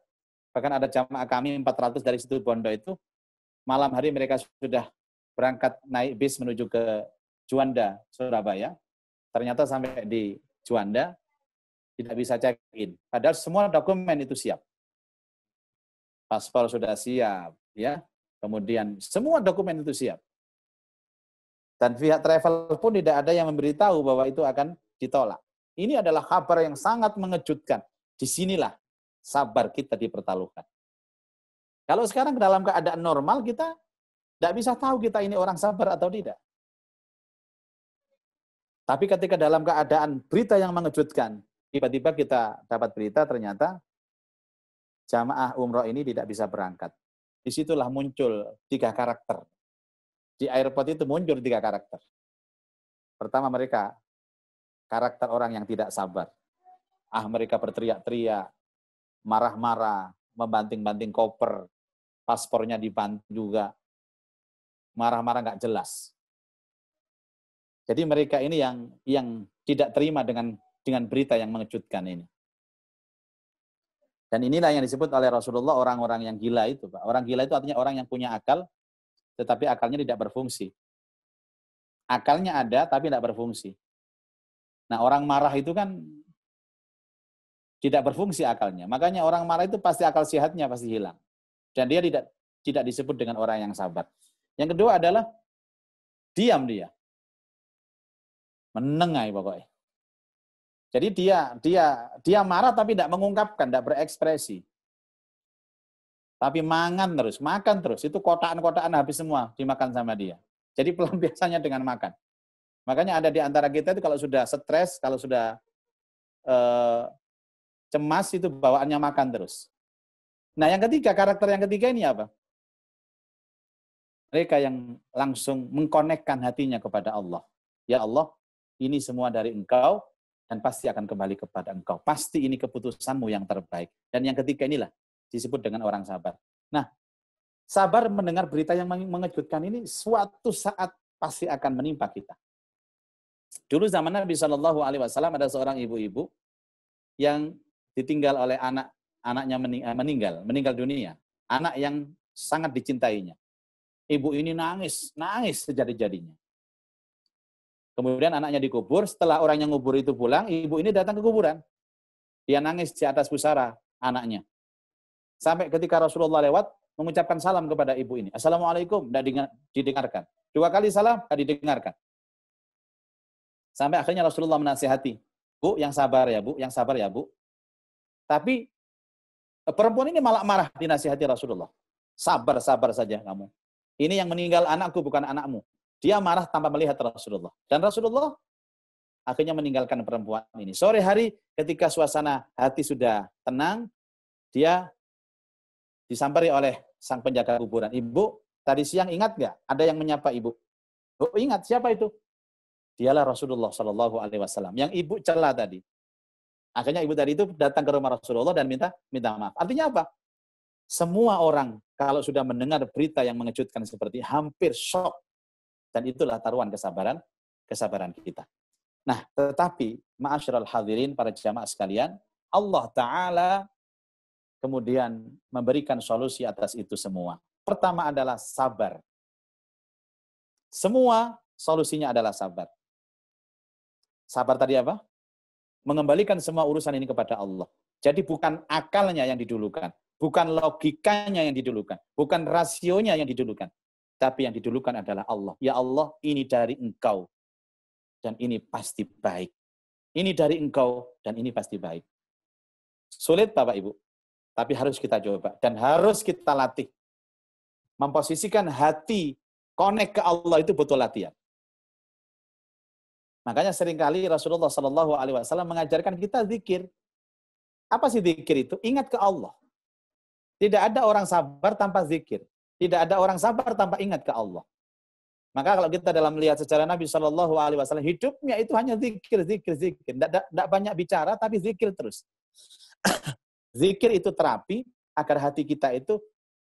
Bahkan ada jamaah kami 400 dari situ Bondo itu. Malam hari mereka sudah berangkat naik bis menuju ke Juanda, Surabaya. Ternyata sampai di Juanda tidak bisa check-in. Padahal semua dokumen itu siap. Paspor sudah siap, ya. Kemudian semua dokumen itu siap. Dan pihak travel pun tidak ada yang memberitahu bahwa itu akan ditolak. Ini adalah kabar yang sangat mengejutkan. Disinilah sabar kita dipertaruhkan. Kalau sekarang dalam keadaan normal, kita tidak bisa tahu kita ini orang sabar atau tidak. Tapi ketika dalam keadaan berita yang mengejutkan, tiba-tiba kita dapat berita ternyata jamaah umroh ini tidak bisa berangkat. Disitulah muncul 3 karakter. Di airport itu muncul 3 karakter. Pertama mereka, karakter orang yang tidak sabar. Mereka berteriak-teriak, marah-marah, membanting-banting koper, paspornya dibanting juga, marah-marah nggak jelas. Jadi mereka ini yang tidak terima dengan berita yang mengejutkan ini. Dan inilah yang disebut oleh Rasulullah orang-orang yang gila itu, Pak. Orang gila itu artinya orang yang punya akal, tetapi akalnya tidak berfungsi. Akalnya ada, tapi tidak berfungsi. Nah, orang marah itu kan tidak berfungsi akalnya. Makanya orang marah itu pasti akal sehatnya pasti hilang. Dan dia tidak disebut dengan orang yang sabar. Yang kedua adalah diam dia. Menengai pokoknya. Jadi dia marah tapi tidak mengungkapkan, tidak berekspresi. Tapi makan terus. Itu kotaan-kotaan habis semua dimakan sama dia. Jadi pelampiasannya dengan makan. Makanya ada di antara kita itu kalau sudah stres, kalau sudah cemas itu bawaannya makan terus. Nah, karakter yang ketiga ini apa? Mereka yang langsung mengkonekkan hatinya kepada Allah. Ya Allah, ini semua dari Engkau dan pasti akan kembali kepada Engkau. Pasti ini keputusanmu yang terbaik. Dan yang ketiga inilah disebut dengan orang sabar. Nah, sabar mendengar berita yang mengejutkan ini suatu saat pasti akan menimpa kita. Dulu zaman Nabi SAW ada seorang ibu-ibu yang ditinggal oleh anaknya meninggal dunia. Anak yang sangat dicintainya. Ibu ini nangis sejadi-jadinya. Kemudian anaknya dikubur, setelah orang yang ngubur itu pulang, ibu ini datang ke kuburan. Dia nangis di atas pusara anaknya. Sampai ketika Rasulullah lewat, mengucapkan salam kepada ibu ini. Assalamualaikum, tidak didengarkan. 2 kali salam, tidak didengarkan. Sampai akhirnya Rasulullah menasihati, Bu, yang sabar ya Bu. Tapi perempuan ini malah marah dinasihati Rasulullah. Sabar saja kamu. Ini yang meninggal anakku bukan anakmu. Dia marah tanpa melihat Rasulullah. Dan Rasulullah akhirnya meninggalkan perempuan ini. Sore hari ketika suasana hati sudah tenang, dia disampari oleh sang penjaga kuburan. Ibu, tadi siang ingat nggak? Ada yang menyapa ibu. Oh, ingat, siapa itu? Dialah Rasulullah SAW yang ibu cela tadi. Akhirnya ibu tadi itu datang ke rumah Rasulullah dan minta maaf. Artinya apa? Semua orang kalau sudah mendengar berita yang mengejutkan seperti hampir shock. Dan itulah taruhan kesabaran kita. Nah, tetapi ma'asyiral hadirin para jamaah sekalian, Allah Ta'ala kemudian memberikan solusi atas itu semua. Pertama adalah sabar. Semua solusinya adalah sabar. Sabar tadi apa? Mengembalikan semua urusan ini kepada Allah. Jadi bukan akalnya yang didulukan, bukan logikanya yang didulukan, bukan rasionya yang didulukan, tapi yang didulukan adalah Allah. Ya Allah, ini dari Engkau dan ini pasti baik. Ini dari Engkau dan ini pasti baik. Sulit Bapak Ibu, tapi harus kita coba dan harus kita latih. Memposisikan hati connect ke Allah itu butuh latihan. Makanya seringkali Rasulullah SAW mengajarkan kita zikir. Apa sih zikir itu? Ingat ke Allah. Tidak ada orang sabar tanpa zikir. Tidak ada orang sabar tanpa ingat ke Allah. Maka kalau kita dalam melihat sejarah Nabi SAW, hidupnya itu hanya zikir. Tidak banyak bicara, tapi zikir terus. Zikir itu terapi agar hati kita itu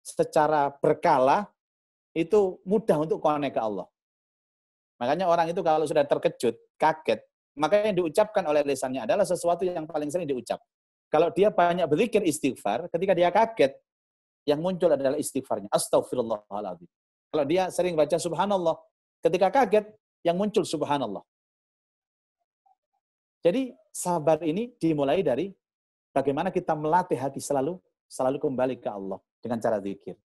secara berkala itu mudah untuk connect ke Allah. Makanya orang itu kalau sudah terkejut, kaget, maka yang diucapkan oleh lisannya adalah sesuatu yang paling sering diucap. Kalau dia banyak berzikir istighfar, ketika dia kaget, yang muncul adalah istighfarnya. Astaghfirullahaladzim. Kalau dia sering baca subhanallah, ketika kaget, yang muncul subhanallah. Jadi sabar ini dimulai dari bagaimana kita melatih hati selalu kembali ke Allah dengan cara zikir.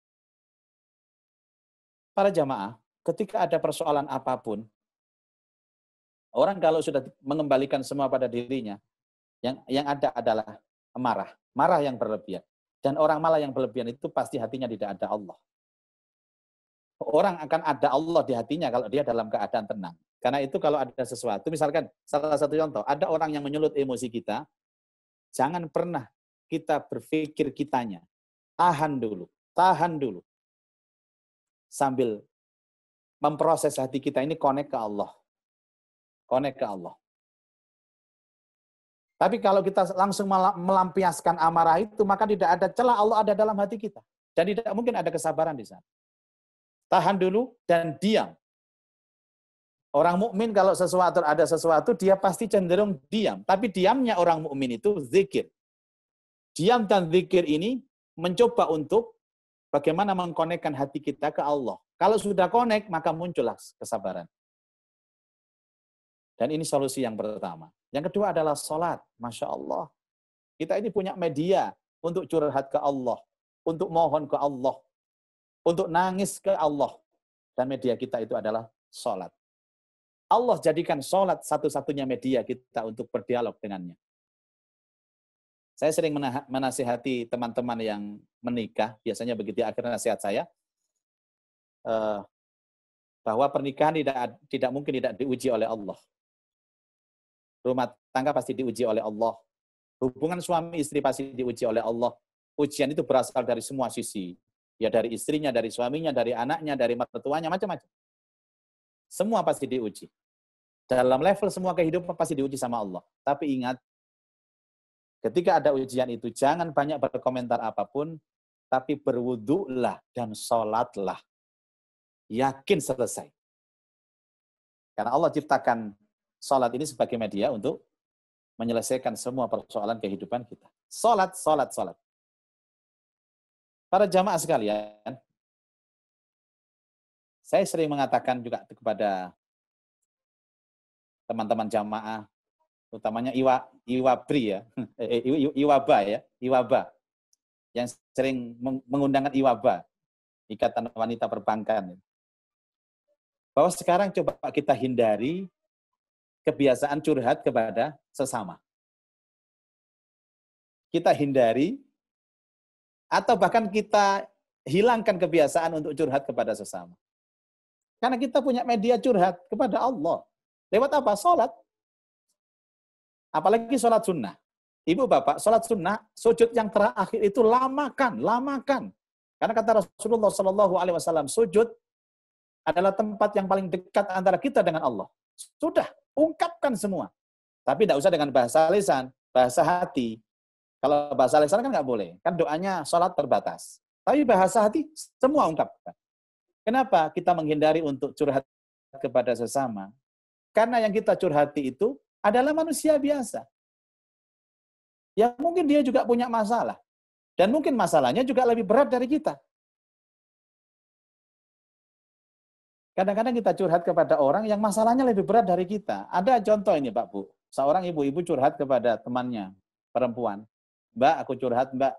Para jamaah, ketika ada persoalan apapun, orang kalau sudah mengembalikan semua pada dirinya, yang ada adalah marah yang berlebihan. Dan orang marah yang berlebihan itu pasti hatinya tidak ada Allah. Orang akan ada Allah di hatinya kalau dia dalam keadaan tenang. Karena itu kalau ada sesuatu, misalkan salah satu contoh, ada orang yang menyulut emosi kita, jangan pernah kita berpikir kitanya. Tahan dulu. Sambil memproses hati kita ini connect ke Allah. Tapi kalau kita langsung melampiaskan amarah itu, maka tidak ada celah Allah ada dalam hati kita. Dan tidak mungkin ada kesabaran di sana. Tahan dulu dan diam. Orang mukmin kalau ada sesuatu, dia pasti cenderung diam. Tapi diamnya orang mukmin itu zikir. Diam dan zikir ini mencoba untuk bagaimana mengkonekkan hati kita ke Allah. Kalau sudah connect, maka muncullah kesabaran. Dan ini solusi yang pertama. Yang kedua adalah sholat. Masya Allah. Kita ini punya media untuk curhat ke Allah. Untuk mohon ke Allah. Untuk nangis ke Allah. Dan media kita itu adalah sholat. Allah jadikan sholat satu-satunya media kita untuk berdialog dengannya. Saya sering menasihati teman-teman yang menikah. Biasanya begitu akhir nasihat saya. Bahwa pernikahan tidak mungkin tidak diuji oleh Allah. Rumah tangga pasti diuji oleh Allah. Hubungan suami istri pasti diuji oleh Allah. Ujian itu berasal dari semua sisi. Ya dari istrinya, dari suaminya, dari anaknya, dari mertuanya, macam-macam. Semua pasti diuji. Dalam level semua kehidupan pasti diuji sama Allah. Tapi ingat, ketika ada ujian itu, jangan banyak berkomentar apapun, tapi berwudulah dan sholatlah. Yakin selesai. Karena Allah ciptakan sholat ini sebagai media untuk menyelesaikan semua persoalan kehidupan kita. Sholat. Para jamaah sekalian, saya sering mengatakan juga kepada teman-teman jamaah, utamanya Iwabri ya, Iwaba, yang sering mengundangkan Iwaba, Ikatan Wanita Perbankan. Bahwa sekarang coba kita hindari kebiasaan curhat kepada sesama. Kita hindari, atau bahkan kita hilangkan kebiasaan untuk curhat kepada sesama. Karena kita punya media curhat kepada Allah. Lewat apa? Sholat. Apalagi sholat sunnah. Ibu bapak, sholat sunnah, sujud yang terakhir itu lamakan. Karena kata Rasulullah SAW, sujud adalah tempat yang paling dekat antara kita dengan Allah. Sudah, ungkapkan semua. Tapi tidak usah dengan bahasa lisan. bahasa hati. Kalau bahasa lisan kan nggak boleh, kan doanya sholat terbatas. Tapi bahasa hati semua ungkapkan. Kenapa kita menghindari untuk curhat kepada sesama? Karena yang kita curhati itu adalah manusia biasa. Ya mungkin dia juga punya masalah. Dan mungkin masalahnya juga lebih berat dari kita. Kadang-kadang kita curhat kepada orang yang masalahnya lebih berat dari kita. Ada contoh ini Pak Bu. Seorang ibu-ibu curhat kepada temannya, perempuan. Mbak, aku curhat Mbak.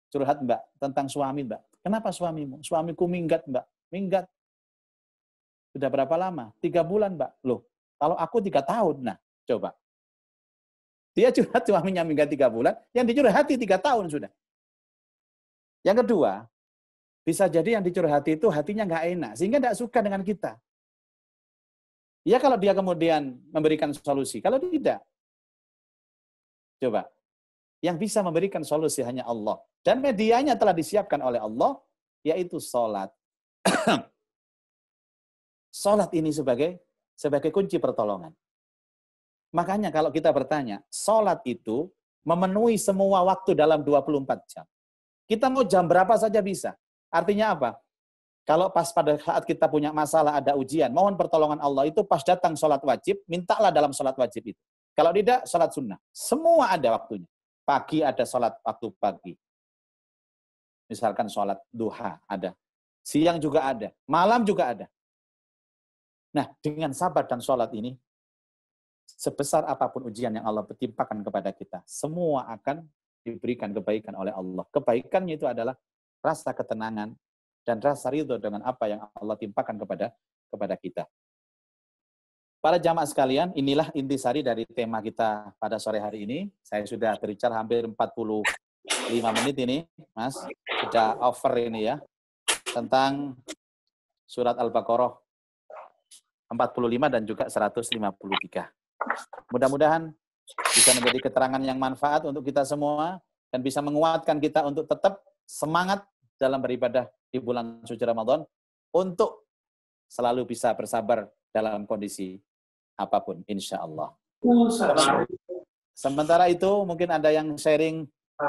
Curhat Mbak, tentang suami Mbak. Kenapa suamimu? Suamiku minggat Mbak. Minggat. Sudah berapa lama? 3 bulan Mbak. Loh, kalau aku 3 tahun. Nah, coba. Dia curhat suaminya minggat 3 bulan, yang dicurhati 3 tahun sudah. Yang kedua, bisa jadi yang dicurhati itu hatinya nggak enak, sehingga nggak suka dengan kita. Ya kalau dia kemudian memberikan solusi, kalau tidak. Coba, yang bisa memberikan solusi hanya Allah. Dan medianya telah disiapkan oleh Allah, yaitu sholat. Sholat ini sebagai kunci pertolongan. Makanya kalau kita bertanya, sholat itu memenuhi semua waktu dalam 24 jam. Kita mau jam berapa saja bisa. Artinya apa? Kalau pas pada saat kita punya masalah, ada ujian, mohon pertolongan Allah, itu pas datang sholat wajib, mintalah dalam sholat wajib itu. Kalau tidak, sholat sunnah. Semua ada waktunya. Pagi ada sholat waktu pagi. Misalkan sholat duha ada. Siang juga ada. Malam juga ada. Nah, dengan sabar dan sholat ini, sebesar apapun ujian yang Allah timpakan kepada kita, semua akan diberikan kebaikan oleh Allah. Kebaikannya itu adalah rasa ketenangan dan rasa ridho dengan apa yang Allah timpakan kepada kita. Para jamaah sekalian, inilah intisari dari tema kita pada sore hari ini. Saya sudah berbicara hampir 45 menit ini, Mas. Sudah over ini ya. Tentang surat Al-Baqarah 45 dan juga 153. Mudah-mudahan bisa menjadi keterangan yang manfaat untuk kita semua dan bisa menguatkan kita untuk tetap semangat dalam beribadah di bulan suci Ramadan untuk selalu bisa bersabar dalam kondisi apapun, insya Allah. Sementara itu, mungkin ada yang sharing,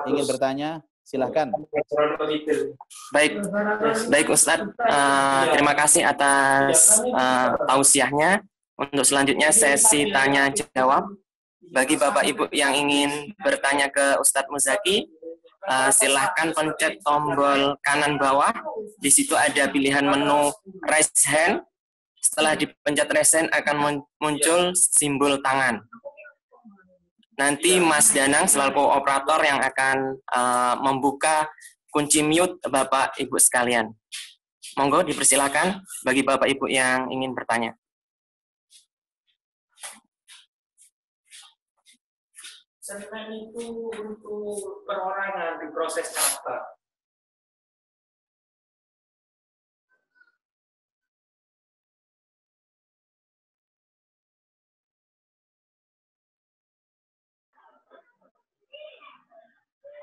ingin bertanya, silahkan. Baik Ustadz, terima kasih atas tausiahnya. Untuk selanjutnya sesi tanya jawab. Bagi Bapak Ibu yang ingin bertanya ke Ustadz Muzaki, silahkan pencet tombol kanan bawah. Di situ ada pilihan menu raise hand. Setelah dipencet raise hand akan muncul simbol tangan. Nanti Mas Danang selaku operator yang akan membuka kunci mute Bapak Ibu sekalian. Monggo dipersilakan bagi Bapak Ibu yang ingin bertanya. Selain itu untuk perorangan di proses apa?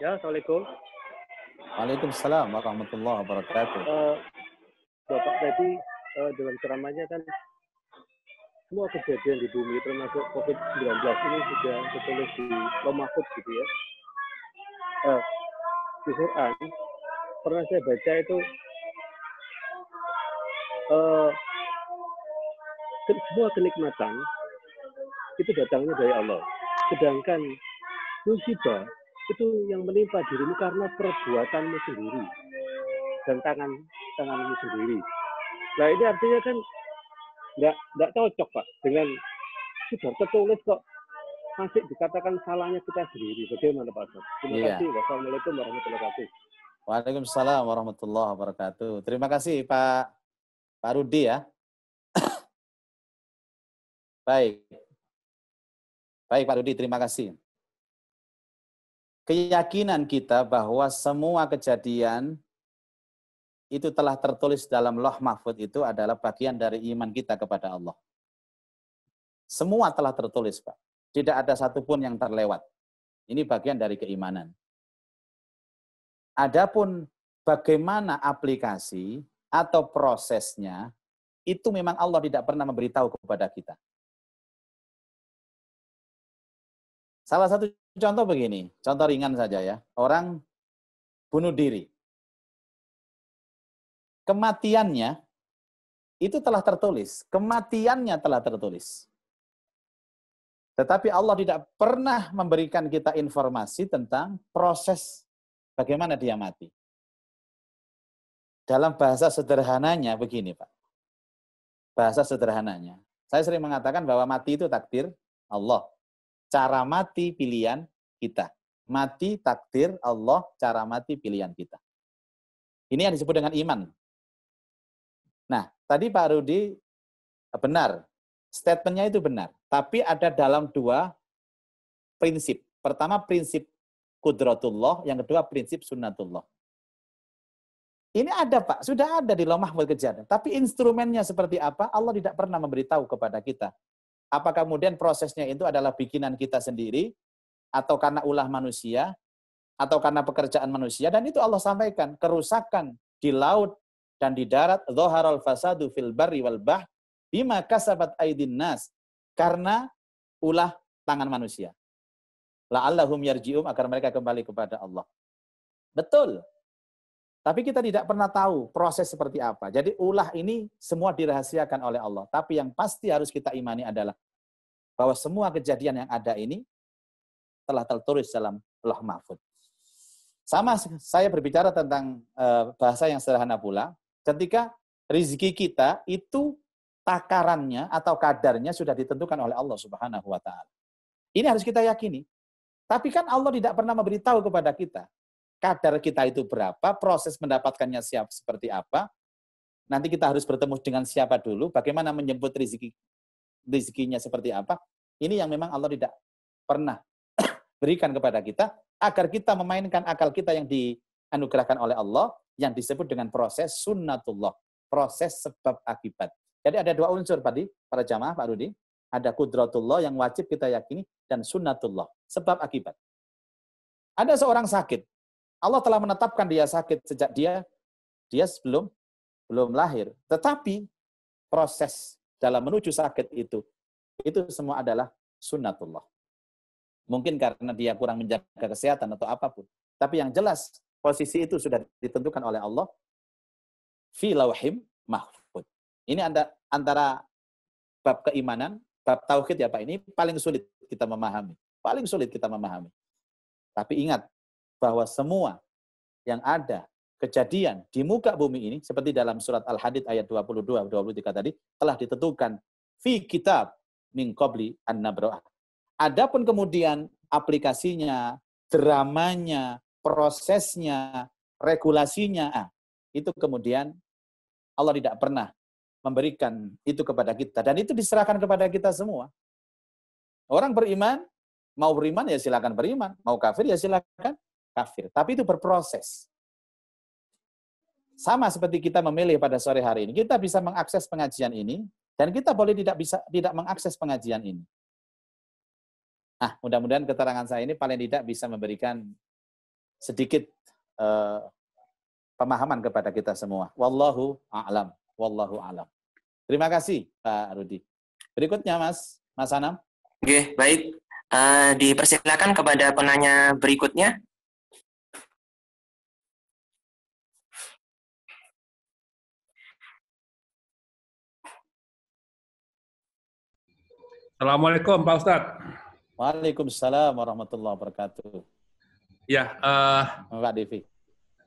Ya, Assalamualaikum. Waalaikumsalam warahmatullahi wabarakatuh. Bapak tadi dalam ceramahnya kan semua kejadian di bumi termasuk COVID-19 ini sudah tertulis di Lauh Mahfuz gitu ya. Di Quran pernah saya baca itu semua kenikmatan itu datangnya dari Allah. Sedangkan musibah itu yang menimpa dirimu karena perbuatanmu sendiri dan tanganmu sendiri. Nah ini artinya kan nggak cocok Pak dengan sudah tertulis kok masih dikatakan salahnya kita sendiri. Bagaimana Pak? Terima kasih. Wassalamualaikum warahmatullahi wabarakatuh. Waalaikumsalam warahmatullahi wabarakatuh. Terima kasih Pak Rudi ya. Baik Pak Rudi, terima kasih. Keyakinan kita bahwa semua kejadian itu telah tertulis dalam Lauh Mahfuz itu adalah bagian dari iman kita kepada Allah. Semua telah tertulis, Pak. Tidak ada satupun yang terlewat. Ini bagian dari keimanan. Adapun bagaimana aplikasi atau prosesnya, itu memang Allah tidak pernah memberitahu kepada kita. Salah satu contoh begini, contoh ringan saja ya. Orang bunuh diri. Kematiannya itu telah tertulis. Kematiannya telah tertulis. Tetapi Allah tidak pernah memberikan kita informasi tentang proses bagaimana dia mati. Dalam bahasa sederhananya begini, Pak. Bahasa sederhananya. Saya sering mengatakan bahwa mati itu takdir Allah. Cara mati pilihan kita. Mati takdir Allah, cara mati pilihan kita. Ini yang disebut dengan iman. Nah, tadi Pak Rudi benar. Statementnya itu benar. Tapi ada dalam dua prinsip. Pertama prinsip kudratullah, yang kedua prinsip sunnatullah. Ini ada Pak, sudah ada di Lauh Mahfuz kejadian. Tapi instrumennya seperti apa, Allah tidak pernah memberitahu kepada kita. Apa kemudian prosesnya itu adalah bikinan kita sendiri, atau karena ulah manusia, atau karena pekerjaan manusia, dan itu Allah sampaikan, kerusakan di laut dan di darat, dhaharal fasadu fil barri wal bahr, bima kasabat aydin nas, karena ulah tangan manusia. La'allahum yarji'um, agar mereka kembali kepada Allah. Betul. Tapi kita tidak pernah tahu proses seperti apa. Jadi ulah ini semua dirahasiakan oleh Allah. Tapi yang pasti harus kita imani adalah bahwa semua kejadian yang ada ini telah tertulis dalam Lauh Mahfuz. Sama saya berbicara tentang bahasa yang sederhana pula. Ketika rezeki kita itu takarannya atau kadarnya sudah ditentukan oleh Allah Subhanahu wa Ta'ala. Ini harus kita yakini. Tapi kan Allah tidak pernah memberitahu kepada kita kadar kita itu berapa, proses mendapatkannya seperti apa. Nanti kita harus bertemu dengan siapa dulu, bagaimana menjemput rezekinya seperti apa. Ini yang memang Allah tidak pernah berikan kepada kita, agar kita memainkan akal kita yang dianugerahkan oleh Allah, yang disebut dengan proses sunnatullah, proses sebab akibat. Jadi ada dua unsur tadi, para jamaah, Pak Rudi. Ada kudratullah yang wajib kita yakini, dan sunnatullah, sebab akibat. Ada seorang sakit, Allah telah menetapkan dia sakit sejak dia belum lahir. Tetapi proses dalam menuju sakit itu semua adalah sunnatullah. Mungkin karena dia kurang menjaga kesehatan atau apapun. Tapi yang jelas posisi itu sudah ditentukan oleh Allah fi lauhim mahfuz. Ini antara bab keimanan, bab tauhid ya Pak, ini paling sulit kita memahami. Paling sulit kita memahami. Tapi ingat, bahwa semua yang ada kejadian di muka bumi ini, seperti dalam surat Al-Hadid ayat 22-23 tadi, telah ditentukan fi kitab min qabli an-nabra'ah. Adapun kemudian aplikasinya, dramanya, prosesnya, regulasinya, itu kemudian Allah tidak pernah memberikan itu kepada kita. Dan itu diserahkan kepada kita semua. Orang beriman, mau beriman ya silakan beriman, mau kafir ya silakan kafir. Tapi itu berproses. Sama seperti kita memilih pada sore hari ini. Kita bisa mengakses pengajian ini, dan kita boleh tidak mengakses pengajian ini. Nah, mudah-mudahan keterangan saya ini paling tidak bisa memberikan sedikit pemahaman kepada kita semua. Wallahu a'lam. Wallahu a'lam. Terima kasih, Pak Rudi. Berikutnya, Mas Anam. Oke, baik. Dipersilakan kepada penanya berikutnya. Assalamualaikum Pak Ustadz. Waalaikumsalam warahmatullahi wabarakatuh. Ya, Pak Devi.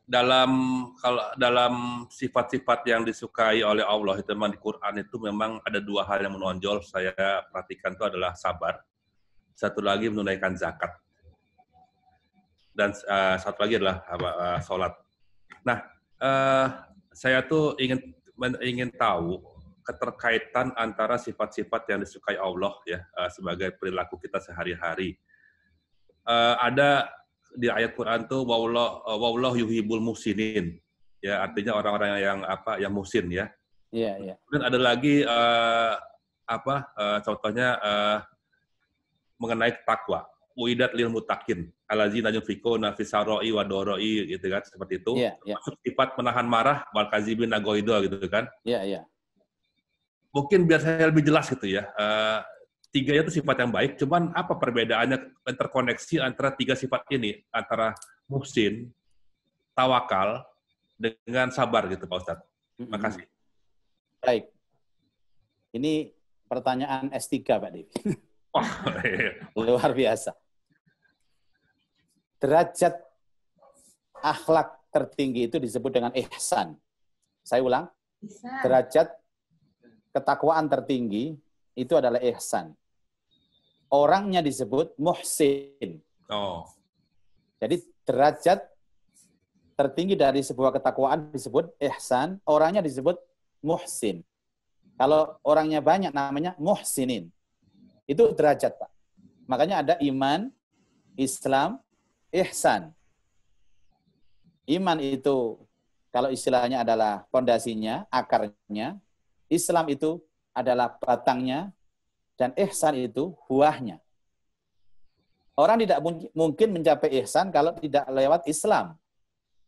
Dalam sifat-sifat yang disukai oleh Allah itu memang di Quran itu memang ada dua hal yang menonjol saya perhatikan, itu adalah sabar, satu lagi menunaikan zakat, dan satu lagi adalah sholat. Nah, saya tuh ingin tahu keterkaitan antara sifat-sifat yang disukai Allah ya sebagai perilaku kita sehari-hari. Ada di ayat Quran tuh wallahu yuhibbul muhsinin, ya artinya orang-orang yang muhsin ya. Iya, iya. Kemudian ada lagi contohnya mengenai takwa. Uidat lil muttaqin allazina yunfiquna fis sarra'i wa dharra'i gitu kan, seperti itu. Iya, iya. Termasuk sifat menahan marah wal kazibin agoido gitu kan. Iya, iya. Mungkin biar saya lebih jelas gitu ya. tiganya itu sifat yang baik, cuman apa perbedaannya interkoneksi antara tiga sifat ini, antara muhsin, tawakal, dengan sabar gitu Pak Ustadz. Terima kasih. Baik. Ini pertanyaan S3 Pak Dewi. Oh, iya. Luar biasa. Derajat akhlak tertinggi itu disebut dengan ihsan. Saya ulang. Derajat ketakwaan tertinggi itu adalah ihsan. Orangnya disebut muhsin. Oh. Jadi derajat tertinggi dari sebuah ketakwaan disebut ihsan, orangnya disebut muhsin. Kalau orangnya banyak namanya muhsinin. Itu derajat, Pak. Makanya ada iman, Islam, ihsan. Iman itu kalau istilahnya adalah pondasinya, akarnya. Islam itu adalah batangnya, dan ihsan itu buahnya. Orang tidak mungkin mencapai ihsan kalau tidak lewat Islam.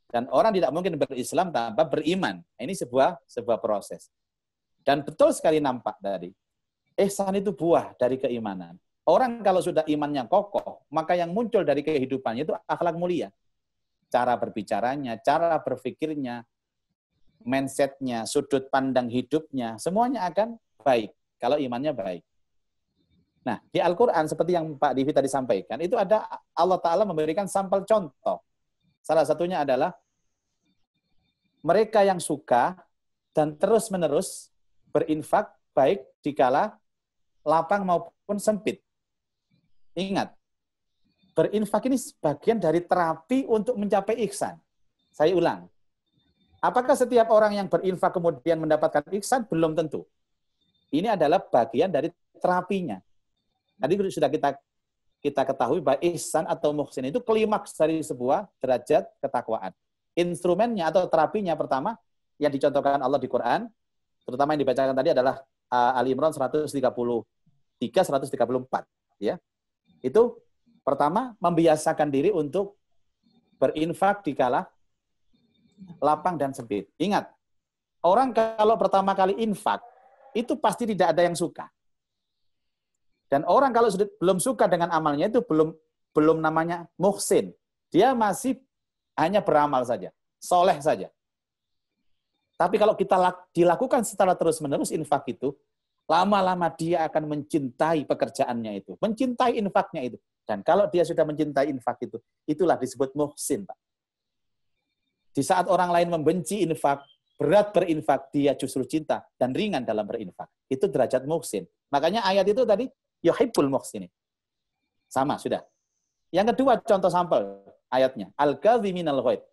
Dan orang tidak mungkin berislam tanpa beriman. Ini sebuah proses. Dan betul sekali nampak tadi. Ihsan itu buah dari keimanan. Orang kalau sudah imannya kokoh, maka yang muncul dari kehidupannya itu akhlak mulia. Cara berbicaranya, cara berpikirnya, mindset-nya, sudut pandang hidupnya, semuanya akan baik kalau imannya baik. Nah, di Al-Quran seperti yang Pak Divi tadi sampaikan, itu ada Allah Ta'ala memberikan sampel contoh. Salah satunya adalah mereka yang suka dan terus-menerus berinfak baik dikala lapang maupun sempit. Ingat, berinfak ini bagian dari terapi untuk mencapai ihsan. Saya ulang. Apakah setiap orang yang berinfak kemudian mendapatkan ihsan? Belum tentu. Ini adalah bagian dari terapinya. Tadi sudah kita ketahui bahwa ihsan atau muhsin itu klimaks dari sebuah derajat ketakwaan. Instrumennya atau terapinya pertama yang dicontohkan Allah di Quran, terutama yang dibacakan tadi adalah Ali Imran 133, 134. Ya. Itu pertama membiasakan diri untuk berinfak di kala lapang dan sempit. Ingat, orang kalau pertama kali infak, itu pasti tidak ada yang suka. Dan orang kalau sudah belum suka dengan amalnya itu belum namanya muhsin. Dia masih hanya beramal saja, soleh saja. Tapi kalau kita dilakukan secara terus-menerus infak itu, lama-lama dia akan mencintai pekerjaannya itu, mencintai infaknya itu. Dan kalau dia sudah mencintai infak itu, itulah disebut muhsin, Pak. Di saat orang lain membenci infak, berat berinfak, dia justru cinta dan ringan dalam berinfak. Itu derajat muhsin. Makanya ayat itu tadi, yuhibbul muhsinin. Sama, sudah. Yang kedua, contoh sampel ayatnya. Al-kadhiminal ghaid.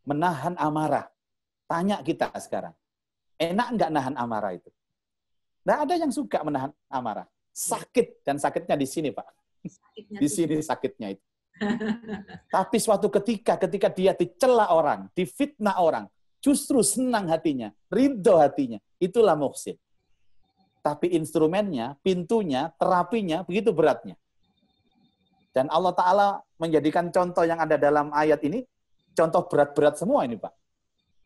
Menahan amarah. Tanya kita sekarang. Enak enggak nahan amarah itu? Nggak ada yang suka menahan amarah. Sakit, dan sakitnya di sini, Pak. Di sini sakitnya itu. Tapi suatu ketika dia dicela orang, difitnah orang, justru senang hatinya, ridho hatinya. Itulah muhsin. Tapi instrumennya, pintunya, terapinya, begitu beratnya. Dan Allah Ta'ala menjadikan contoh yang ada dalam ayat ini, contoh berat-berat semua ini, Pak.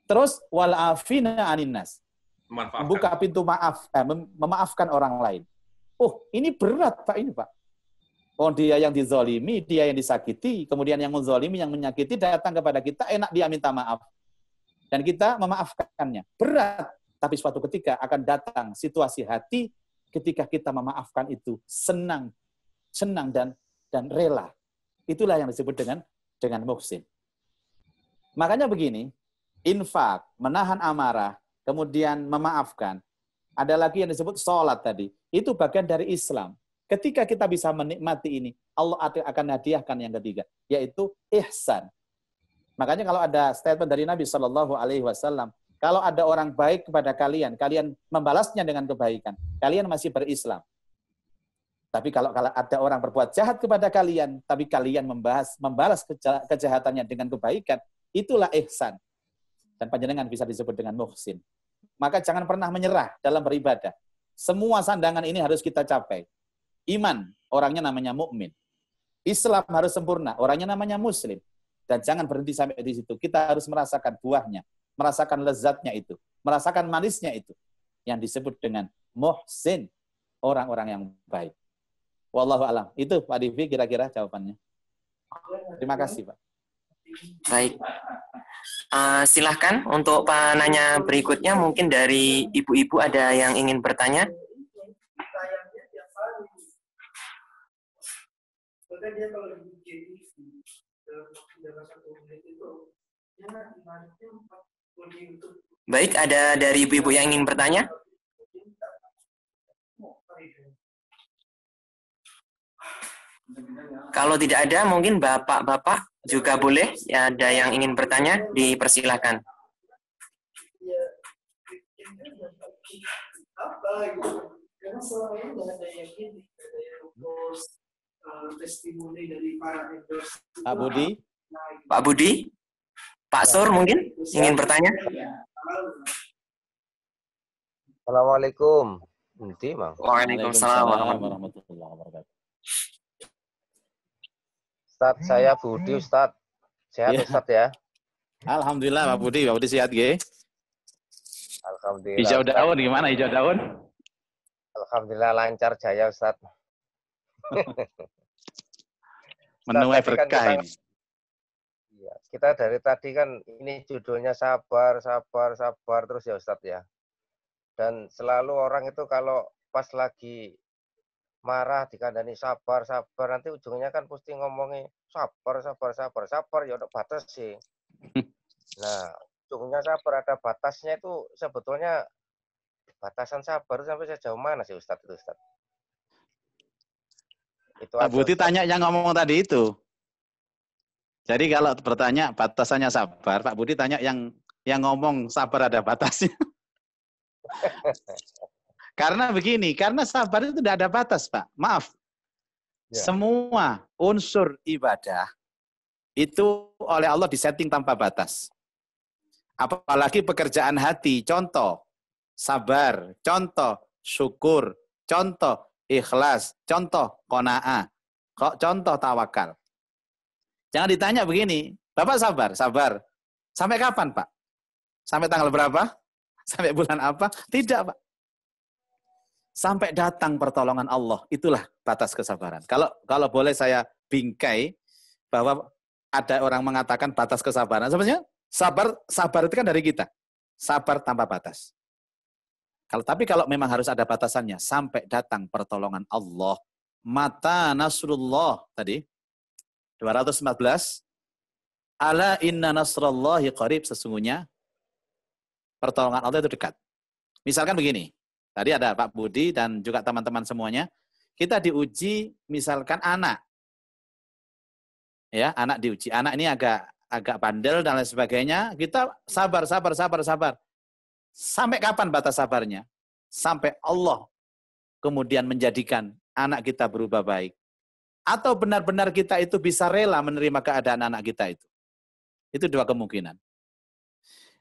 Terus, wal'afina aninnas. Membuka pintu maaf, memaafkan orang lain. Oh, ini berat, Pak, ini, Pak. Oh, dia yang dizolimi, dia yang disakiti, kemudian yang menzolimi, yang menyakiti, datang kepada kita, enak dia minta maaf. Dan kita memaafkannya. Berat. Tapi suatu ketika akan datang situasi hati ketika kita memaafkan itu senang dan rela. Itulah yang disebut dengan muhsin. Makanya begini, infak, menahan amarah, kemudian memaafkan. Ada lagi yang disebut sholat tadi. Itu bagian dari Islam. Ketika kita bisa menikmati ini, Allah akan hadiahkan yang ketiga, yaitu ihsan. Makanya kalau ada statement dari Nabi SAW, kalau ada orang baik kepada kalian, kalian membalasnya dengan kebaikan. Kalian masih berislam. Tapi kalau ada orang berbuat jahat kepada kalian, tapi kalian membalas kejahatannya dengan kebaikan, itulah ihsan. Dan panjenengan bisa disebut dengan muhsin. Maka jangan pernah menyerah dalam beribadah. Semua sandangan ini harus kita capai. Iman, orangnya namanya mukmin. Islam harus sempurna, orangnya namanya muslim. Dan jangan berhenti sampai di situ. Kita harus merasakan buahnya. Merasakan lezatnya itu, merasakan manisnya itu, yang disebut dengan muhsin, orang-orang yang baik. Wallahu a'lam. Itu Pak Divi kira-kira jawabannya. Terima kasih, Pak. Baik. Silahkan untuk penanya berikutnya, mungkin dari ibu-ibu ada yang ingin bertanya. Baik, ada dari ibu-ibu yang ingin bertanya? Kalau tidak ada, mungkin bapak-bapak juga boleh. Ya, ada yang ingin bertanya, dipersilakan. Karena selama ini nggak ada yang ini, ada yang post testimoni dari para endorse. Pak Budi? Pak Budi? Pak Sur mungkin ingin bertanya? Assalamualaikum. Nanti, Bang. Waalaikumsalam warahmatullahi wabarakatuh. Ustaz, saya Budi, Ustaz. Sehat, Ya. Ustaz ya? Alhamdulillah Pak Budi sehat nggih. Alhamdulillah. Hijau Ustaz. daun gimana hijau daun? Alhamdulillah lancar jaya, Ustaz. Menuai Ustaz, tadi kan berkah ini. Iya, kita dari tadi kan ini judulnya sabar, sabar, sabar terus ya Ustaz ya. Dan selalu orang itu kalau pas lagi marah dikandani sabar, sabar, nanti ujungnya kan pasti ngomongin sabar, sabar, sabar, sabar, ya udah batas sih. Nah, ujungnya sabar ada batasnya itu sebetulnya batasan sabar sampai sejauh mana sih Ustaz itu Ustaz? Itu Pak aja, Budi Ustaz. tanya yang ngomong tadi itu. Jadi kalau bertanya batasannya sabar, Pak Budi tanya yang ngomong sabar ada batasnya. Karena begini, karena sabar itu tidak ada batas, Pak. Maaf. Ya. Semua unsur ibadah itu oleh Allah disetting tanpa batas. Apalagi pekerjaan hati, contoh sabar, contoh syukur, contoh ikhlas, contoh qanaah, contoh tawakal. Jangan ditanya begini, Bapak sabar, sabar. Sampai kapan, Pak? Sampai tanggal berapa? Sampai bulan apa? Tidak, Pak. Sampai datang pertolongan Allah, itulah batas kesabaran. Kalau boleh saya bingkai bahwa ada orang mengatakan batas kesabaran, sebenarnya sabar itu kan dari kita. Sabar tanpa batas. Tapi kalau memang harus ada batasannya, sampai datang pertolongan Allah. Mata nasrullah tadi 214. Ala inna nasrallahi qarib, sesungguhnya pertolongan Allah itu dekat. Misalkan begini, tadi ada Pak Budi dan juga teman-teman semuanya, kita diuji misalkan anak. Ya, anak diuji. Anak ini agak bandel dan lain sebagainya, kita sabar. Sampai kapan batas sabarnya? Sampai Allah kemudian menjadikan anak kita berubah baik. Atau benar-benar kita itu bisa rela menerima keadaan anak kita itu. Itu dua kemungkinan.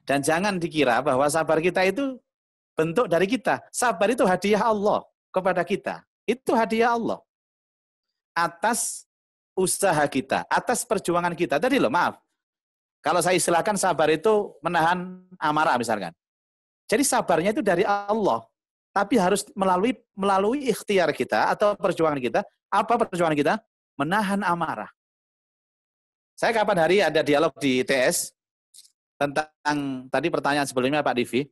Dan jangan dikira bahwa sabar kita itu bentuk dari kita. Sabar itu hadiah Allah kepada kita. Itu hadiah Allah. Atas usaha kita, atas perjuangan kita. Tadi loh, maaf. Kalau saya istilahkan sabar itu menahan amarah misalkan. Jadi sabarnya itu dari Allah. Tapi harus melalui ikhtiar kita atau perjuangan kita. Apa perjuangan kita? Menahan amarah. Saya kapan hari ada dialog di ITS tentang tadi pertanyaan sebelumnya Pak Divi,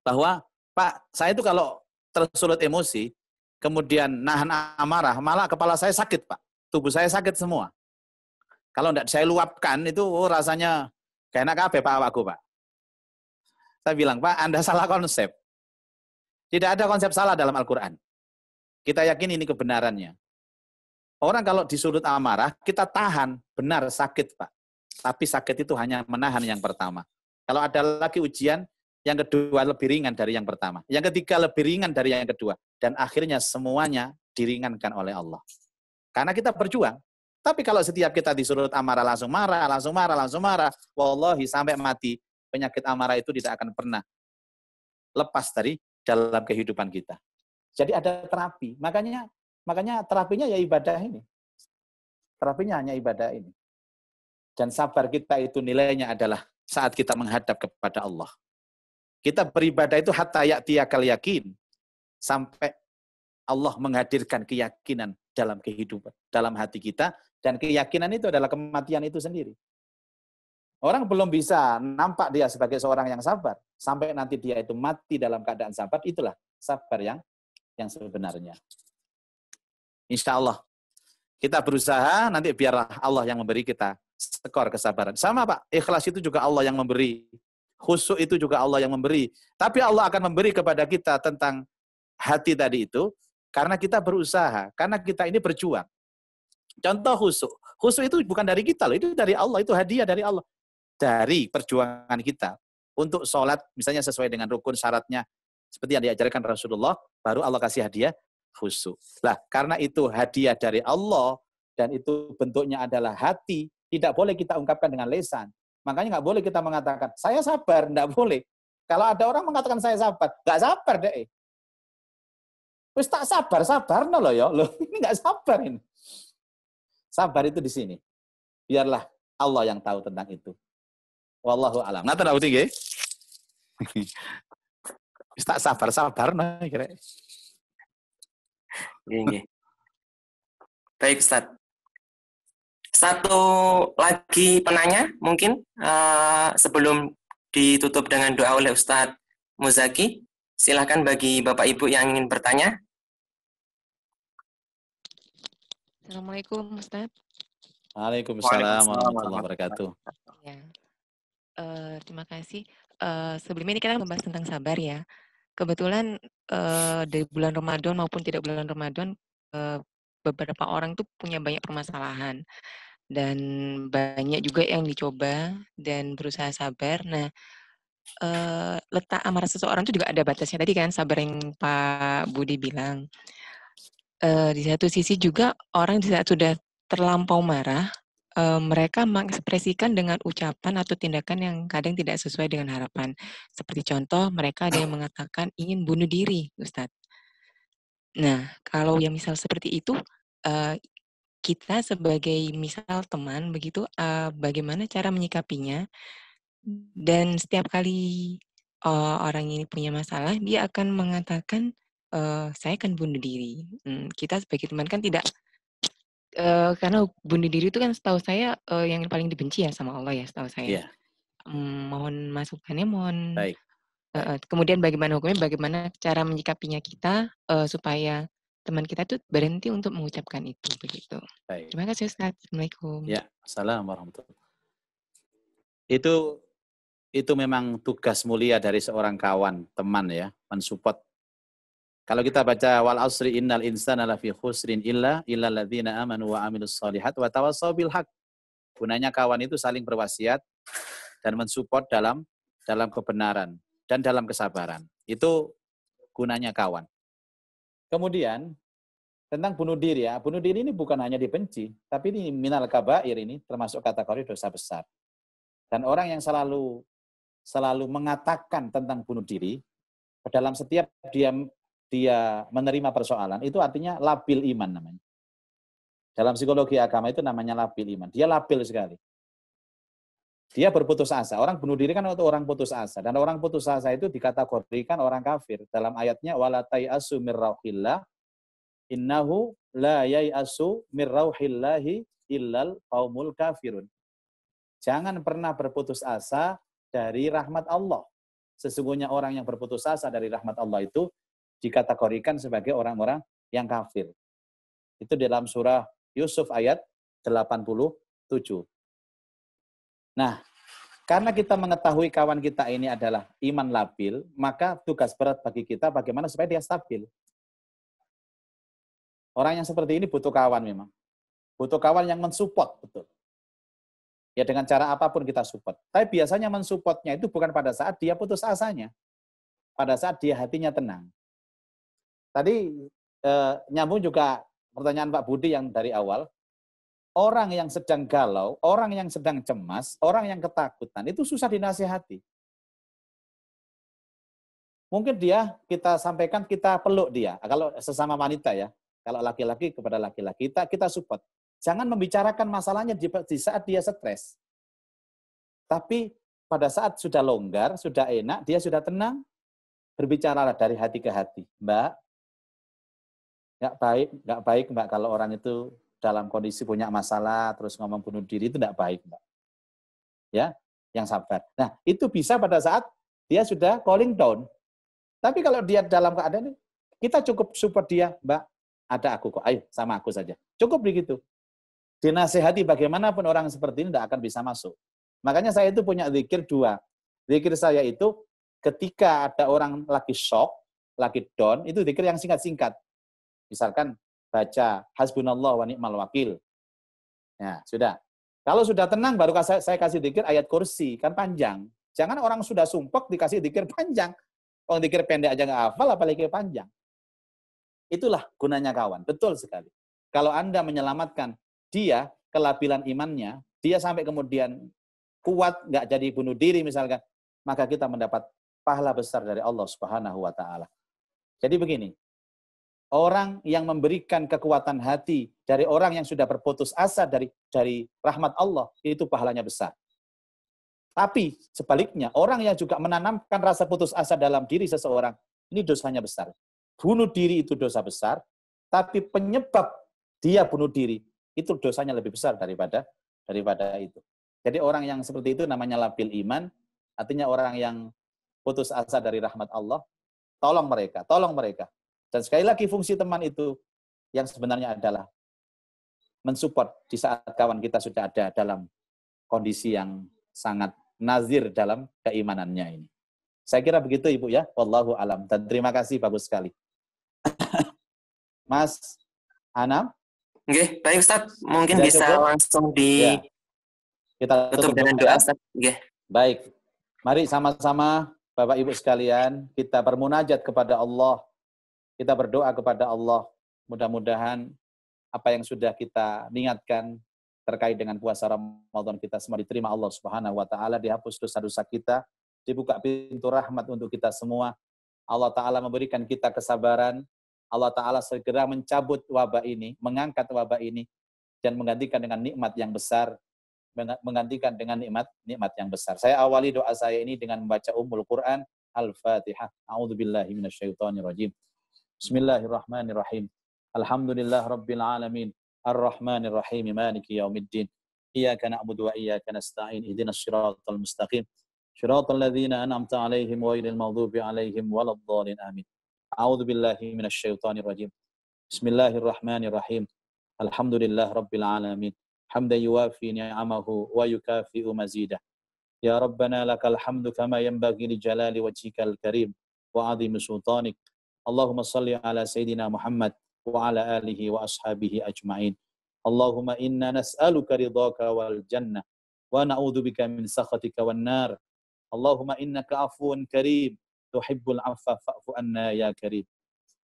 bahwa Pak, saya itu kalau tersulut emosi, kemudian nahan amarah, malah kepala saya sakit Pak, tubuh saya sakit semua. Kalau tidak saya luapkan itu rasanya gak enak apa Pak awakku Pak. Saya bilang, Pak, Anda salah konsep. Tidak ada konsep salah dalam Al-Quran. Kita yakin ini kebenarannya. Orang kalau disulut amarah, kita tahan, benar sakit Pak. Tapi sakit itu hanya menahan yang pertama. Kalau ada lagi ujian, yang kedua lebih ringan dari yang pertama. Yang ketiga lebih ringan dari yang kedua. Dan akhirnya semuanya diringankan oleh Allah. Karena kita berjuang. Tapi kalau setiap kita disulut amarah, langsung marah. Wallahi sampai mati, penyakit amarah itu tidak akan pernah lepas dari dalam kehidupan kita. Jadi ada terapi. Makanya terapinya ya ibadah ini. Terapinya hanya ibadah ini. Dan sabar kita itu nilainya adalah saat kita menghadap kepada Allah. Kita beribadah itu hatta ya'tiyakal yakin. Sampai Allah menghadirkan keyakinan dalam kehidupan, dalam hati kita, dan keyakinan itu adalah kematian itu sendiri. Orang belum bisa nampak dia sebagai seorang yang sabar, sampai nanti dia itu mati dalam keadaan sabar, itulah sabar yang sebenarnya. Insya Allah, kita berusaha, nanti biarlah Allah yang memberi kita skor kesabaran. Sama Pak, ikhlas itu juga Allah yang memberi. Khusyuk itu juga Allah yang memberi. Tapi Allah akan memberi kepada kita tentang hati tadi itu, karena kita berusaha, karena kita ini berjuang. Contoh khusyuk. Khusyuk itu bukan dari kita loh, itu dari Allah, itu hadiah dari Allah. Dari perjuangan kita. Untuk sholat, misalnya sesuai dengan rukun syaratnya, seperti yang diajarkan Rasulullah, baru Allah kasih hadiah khusyuk. Lah, karena itu hadiah dari Allah, dan itu bentuknya adalah hati, tidak boleh kita ungkapkan dengan lisan. Makanya nggak boleh kita mengatakan, saya sabar, nggak boleh. Kalau ada orang mengatakan saya sabar, nggak sabar deh. Wis tak sabar no loh ya, loh ini nggak sabar ini. Sabar itu di sini. Biarlah Allah yang tahu tentang itu. Wallahu a'lam. Nah, tahu tinggi. Wis tak sabar no kira. Gini. Baik, Ustaz. Satu lagi penanya mungkin sebelum ditutup dengan doa oleh Ustaz Muzaki. Silakan bagi Bapak Ibu yang ingin bertanya. Assalamualaikum Ustaz. Waalaikumsalam warahmatullahi wabarakatuh. Ya. Terima kasih. Sebelumnya ini kita membahas tentang sabar ya. Kebetulan dari bulan Ramadan maupun tidak bulan Ramadan, beberapa orang tuh punya banyak permasalahan. Dan banyak juga yang dicoba dan berusaha sabar. Nah, letak amarah seseorang itu juga ada batasnya. Tadi kan sabar yang Pak Budi bilang. Di satu sisi juga orang di saat sudah terlampau marah, mereka mengekspresikan dengan ucapan atau tindakan yang kadang tidak sesuai dengan harapan. Seperti contoh, mereka ada yang mengatakan ingin bunuh diri, Ustadz. Nah, kalau yang misal seperti itu, kita sebagai misal teman begitu, bagaimana cara menyikapinya? Dan setiap kali orang ini punya masalah, dia akan mengatakan, saya akan bunuh diri. Kita sebagai teman kan tidak, karena bunuh diri itu kan setahu saya yang paling dibenci ya sama Allah ya, setahu saya. Yeah. Mohon masukannya, mohon. Baik. Kemudian bagaimana hukumnya, bagaimana cara menyikapinya kita supaya teman kita tuh berhenti untuk mengucapkan itu begitu. Baik. Terima kasih Ustaz. Assalamualaikum. Ya, assalamualaikum warahmatullahi wabarakatuh. Itu memang tugas mulia dari seorang kawan, teman ya, mensupport. Kalau kita baca wal asri innal insana lafi khusrin illa alladzina amanu wa amilus shalihat wa tawassaw bil haq. Gunanya kawan itu saling berwasiat dan mensupport dalam kebenaran dan dalam kesabaran. Itu gunanya kawan. Kemudian tentang bunuh diri ya. Bunuh diri ini bukan hanya dibenci, tapi ini minal kabair, ini termasuk kategori dosa besar. Dan orang yang selalu mengatakan tentang bunuh diri, dalam setiap dia menerima persoalan, itu artinya labil iman namanya. Dalam psikologi agama itu namanya labil iman. Dia labil sekali. Dia berputus asa. Orang bunuh diri kan orang putus asa. Dan orang putus asa itu dikategorikan orang kafir. Dalam ayatnya, wala tai'asu mir rauhillah, innahu la yai'asu mir rauhillahi illal qaumul kafirun. Jangan pernah berputus asa dari rahmat Allah. Sesungguhnya orang yang berputus asa dari rahmat Allah itu dikategorikan sebagai orang-orang yang kafir. Itu dalam surah Yusuf ayat 87. Nah, karena kita mengetahui kawan kita ini adalah iman labil, maka tugas berat bagi kita bagaimana supaya dia stabil. Orang yang seperti ini butuh kawan memang. Butuh kawan yang mensupport, betul. Ya dengan cara apapun kita support. Tapi biasanya mensupportnya itu bukan pada saat dia putus asanya. Pada saat dia hatinya tenang. Tadi nyambung juga pertanyaan Pak Budi yang dari awal. Orang yang sedang galau, orang yang sedang cemas, orang yang ketakutan, itu susah dinasihati. Mungkin kita sampaikan, kita peluk dia. Kalau sesama wanita ya, kalau laki-laki kepada laki-laki, kita support. Jangan membicarakan masalahnya di saat dia stres. Tapi pada saat sudah longgar, sudah enak, dia sudah tenang, berbicaralah dari hati ke hati. Mbak, Nggak baik Mbak kalau orang itu dalam kondisi punya masalah terus ngomong bunuh diri, itu nggak baik Mbak. Ya, yang sabar. Nah, itu bisa pada saat dia sudah calling down. Tapi kalau dia dalam keadaan ini, kita cukup support dia, Mbak, ada aku kok, ayo sama aku saja. Cukup begitu. Dinasehati bagaimanapun orang seperti ini tidak akan bisa masuk. Makanya saya itu punya zikir 2. Zikir saya itu ketika ada orang lagi shock, lagi down, itu zikir yang singkat-singkat. Misalkan baca hasbunallah wa ni'mal wakil. Ya, sudah. Kalau sudah tenang baru saya kasih zikir ayat kursi, kan panjang. Jangan orang sudah sumpek dikasih zikir panjang. Orang zikir pendek aja nggak hafal, apalagi panjang. Itulah gunanya kawan, betul sekali. Kalau Anda menyelamatkan dia, kelabilan imannya, dia sampai kemudian kuat, nggak jadi bunuh diri misalkan, maka kita mendapat pahala besar dari Allah Subhanahu wa Ta'ala. Jadi begini, orang yang memberikan kekuatan hati dari orang yang sudah berputus asa dari rahmat Allah, itu pahalanya besar. Tapi sebaliknya, orang yang juga menanamkan rasa putus asa dalam diri seseorang, ini dosanya besar. Bunuh diri itu dosa besar, tapi penyebab dia bunuh diri, itu dosanya lebih besar daripada itu. Jadi orang yang seperti itu namanya labil iman, artinya orang yang putus asa dari rahmat Allah, tolong mereka. Dan sekali lagi fungsi teman itu yang sebenarnya adalah mensupport di saat kawan kita sudah ada dalam kondisi yang sangat nazir dalam keimanannya ini. Saya kira begitu Ibu ya, wallahu alam. Dan terima kasih, bagus sekali. Mas Anam? Oke, baik Ustaz. Mungkin Sudah bisa cukup? langsung Ya. Kita tutup dengan doa Ustaz. Oke. Baik. Mari sama-sama Bapak Ibu sekalian, kita bermunajat kepada Allah. Kita berdoa kepada Allah. Mudah-mudahan apa yang sudah kita niatkan terkait dengan puasa Ramadan kita semua diterima Allah Subhanahu wa Ta'ala, dihapus dosa-dosa kita, dibuka pintu rahmat untuk kita semua. Allah Ta'ala memberikan kita kesabaran. Allah Ta'ala segera mencabut wabah ini, mengangkat wabah ini, dan menggantikan dengan nikmat yang besar, menggantikan dengan nikmat yang besar. Saya awali doa saya ini dengan membaca Ummul Quran, Al-Fatihah. A'udzubillahi minasyaitonirrajim. Bismillahirrahmanirrahim. Alhamdulillah Rabbil Alamin. Ar-Rahmanirrahim. Maliki yaumiddin. Iyyaka na'budu wa iyyaka nasta'in. Ihdinas siratal mustaqim. Siratal ladzina an'amta 'alaihim ghairil maghdubi 'alaihim waladdallin. Amin. A'udzubillahi minasyaitonirrajim. Bismillahirrahmanirrahim. Alhamdulillah Rabbil Alamin. Hamdan yuwafi ni'amahu wa yukafi'u mazidah. Ya Rabbana lakal hamdu kama yanbaghi li jalali wajhikal karim wa 'azimi sultanik. Allahumma salli ala Sayyidina Muhammad wa ala alihi wa ashabihi ajma'in. Allahumma inna nas'aluka ridhaka wal jannah wa na'udzubika min sakhatika wan nar. Allahumma innaka afuwun karim tuhibbul 'afwa fa'fu anna ya karim.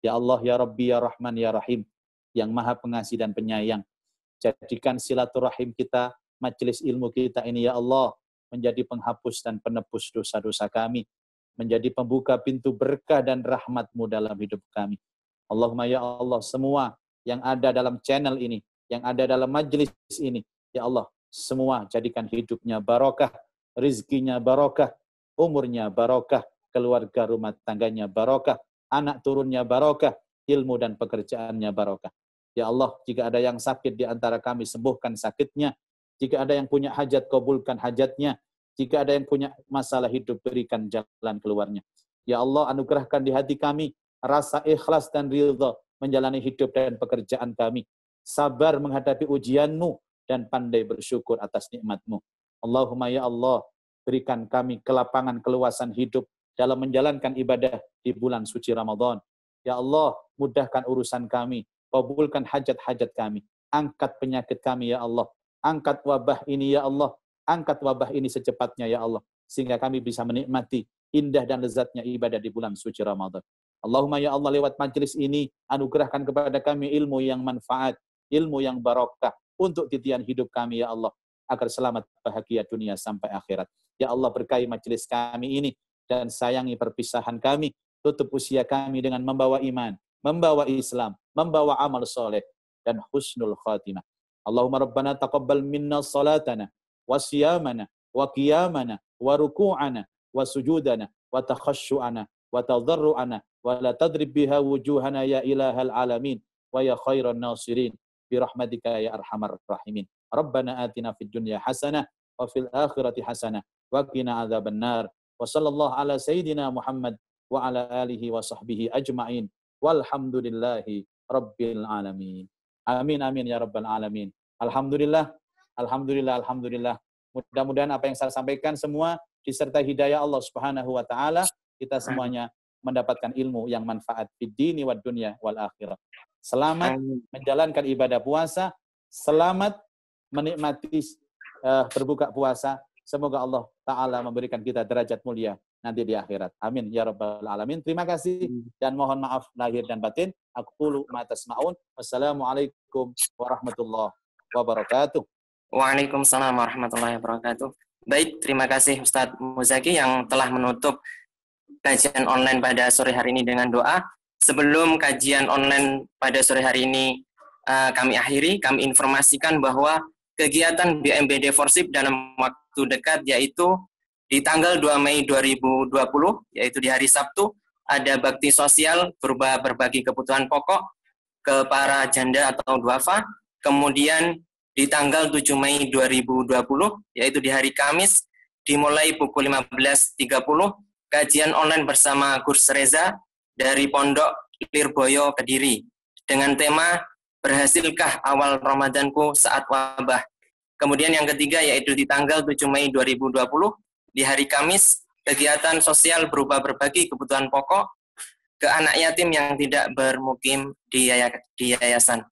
Ya Allah, ya Rabbi, ya Rahman, ya Rahim, yang Maha Pengasih dan Penyayang, jadikan silaturahim kita, majelis ilmu kita ini ya Allah, menjadi penghapus dan penebus dosa-dosa kami, menjadi pembuka pintu berkah dan rahmat-Mu dalam hidup kami. Allahumma ya Allah, semua yang ada dalam channel ini, yang ada dalam majelis ini, ya Allah, semua jadikan hidupnya barokah, rizkinya barokah, umurnya barokah, keluarga rumah tangganya barokah, anak turunnya barokah, ilmu dan pekerjaannya barokah. Ya Allah, jika ada yang sakit di antara kami, sembuhkan sakitnya. Jika ada yang punya hajat, kabulkan hajatnya. Jika ada yang punya masalah hidup, berikan jalan keluarnya. Ya Allah, anugerahkan di hati kami rasa ikhlas dan ridha menjalani hidup dan pekerjaan kami. Sabar menghadapi ujian-Mu dan pandai bersyukur atas nikmat-Mu. Allahumma ya Allah, berikan kami kelapangan, keluasan hidup dalam menjalankan ibadah di bulan suci Ramadan. Ya Allah, mudahkan urusan kami, kabulkan hajat-hajat kami, angkat penyakit kami ya Allah, angkat wabah ini ya Allah, angkat wabah ini secepatnya ya Allah, sehingga kami bisa menikmati indah dan lezatnya ibadah di bulan suci Ramadan. Allahumma ya Allah, lewat majelis ini, anugerahkan kepada kami ilmu yang manfaat, ilmu yang barokah, untuk titian hidup kami ya Allah, agar selamat bahagia dunia sampai akhirat. Ya Allah, berkahi majelis kami ini, dan sayangi perpisahan kami, tutup usia kami dengan membawa iman, membawa Islam, membawa amal soleh, dan husnul khatimah. Allahumma rabbana taqabbal minna salatana, wa siyamana, wa qiyamana, wa ruku'ana, wa sujudana, wa takhashu'ana, wa tadarru'ana, wa la tadrib biha wujuhana ya ilahal alamin. wa ya khairan nasirin birahmatika ya arhamar rahimin. Rabbana atina fid dunya hasanah wa fil akhirati hasanah wa qina adzabannar. Wa sallallahu ala sayyidina Muhammad wa ala alihi wa sahbihi ajma'in. Walhamdulillahi rabbil alamin. Amin amin ya rabbal alamin. Alhamdulillah, alhamdulillah, alhamdulillah. Mudah-mudahan apa yang saya sampaikan semua disertai hidayah Allah Subhanahu wa taala, kita semuanya mendapatkan ilmu yang manfaat fid dini wad dunya wal akhirah. Selamat menjalankan ibadah puasa, selamat menikmati berbuka puasa. Semoga Allah taala memberikan kita derajat mulia nanti di akhirat. Amin ya rabbal alamin. Terima kasih dan mohon maaf lahir dan batin. Aku qulu ma tasma'un. Wassalamualaikum warahmatullahi wabarakatuh. Waalaikumsalam warahmatullahi wabarakatuh. Baik, terima kasih Ustadz Muzaki yang telah menutup kajian online pada sore hari ini dengan doa. Sebelum kajian online pada sore hari ini kami akhiri, kami informasikan bahwa kegiatan BMBD Forsip dalam waktu dekat yaitu di tanggal 2 Mei 2020, yaitu di hari Sabtu, ada bakti sosial berupa berbagi kebutuhan pokok ke para janda atau duafa. Kemudian di tanggal 7 Mei 2020, yaitu di hari Kamis, dimulai pukul 15.30, kajian online bersama Gus Reza dari Pondok Lirboyo, Kediri, dengan tema Berhasilkah Awal Ramadanku Saat Wabah. Kemudian yang ketiga, yaitu di tanggal 7 Mei 2020, di hari Kamis, kegiatan sosial berupa berbagi kebutuhan pokok ke anak yatim yang tidak bermukim di yayasan.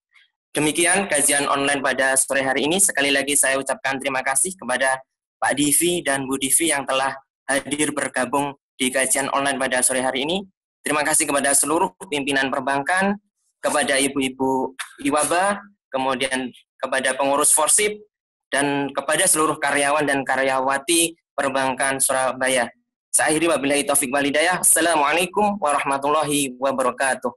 Demikian kajian online pada sore hari ini. Sekali lagi saya ucapkan terima kasih kepada Pak Divi dan Bu Divi yang telah hadir bergabung di kajian online pada sore hari ini. Terima kasih kepada seluruh pimpinan perbankan, kepada ibu-ibu Iwaba, kemudian kepada pengurus Forsip, dan kepada seluruh karyawan dan karyawati perbankan Surabaya. Saya akhiri wabillahi taufik wal hidayah. Assalamualaikum warahmatullahi wabarakatuh.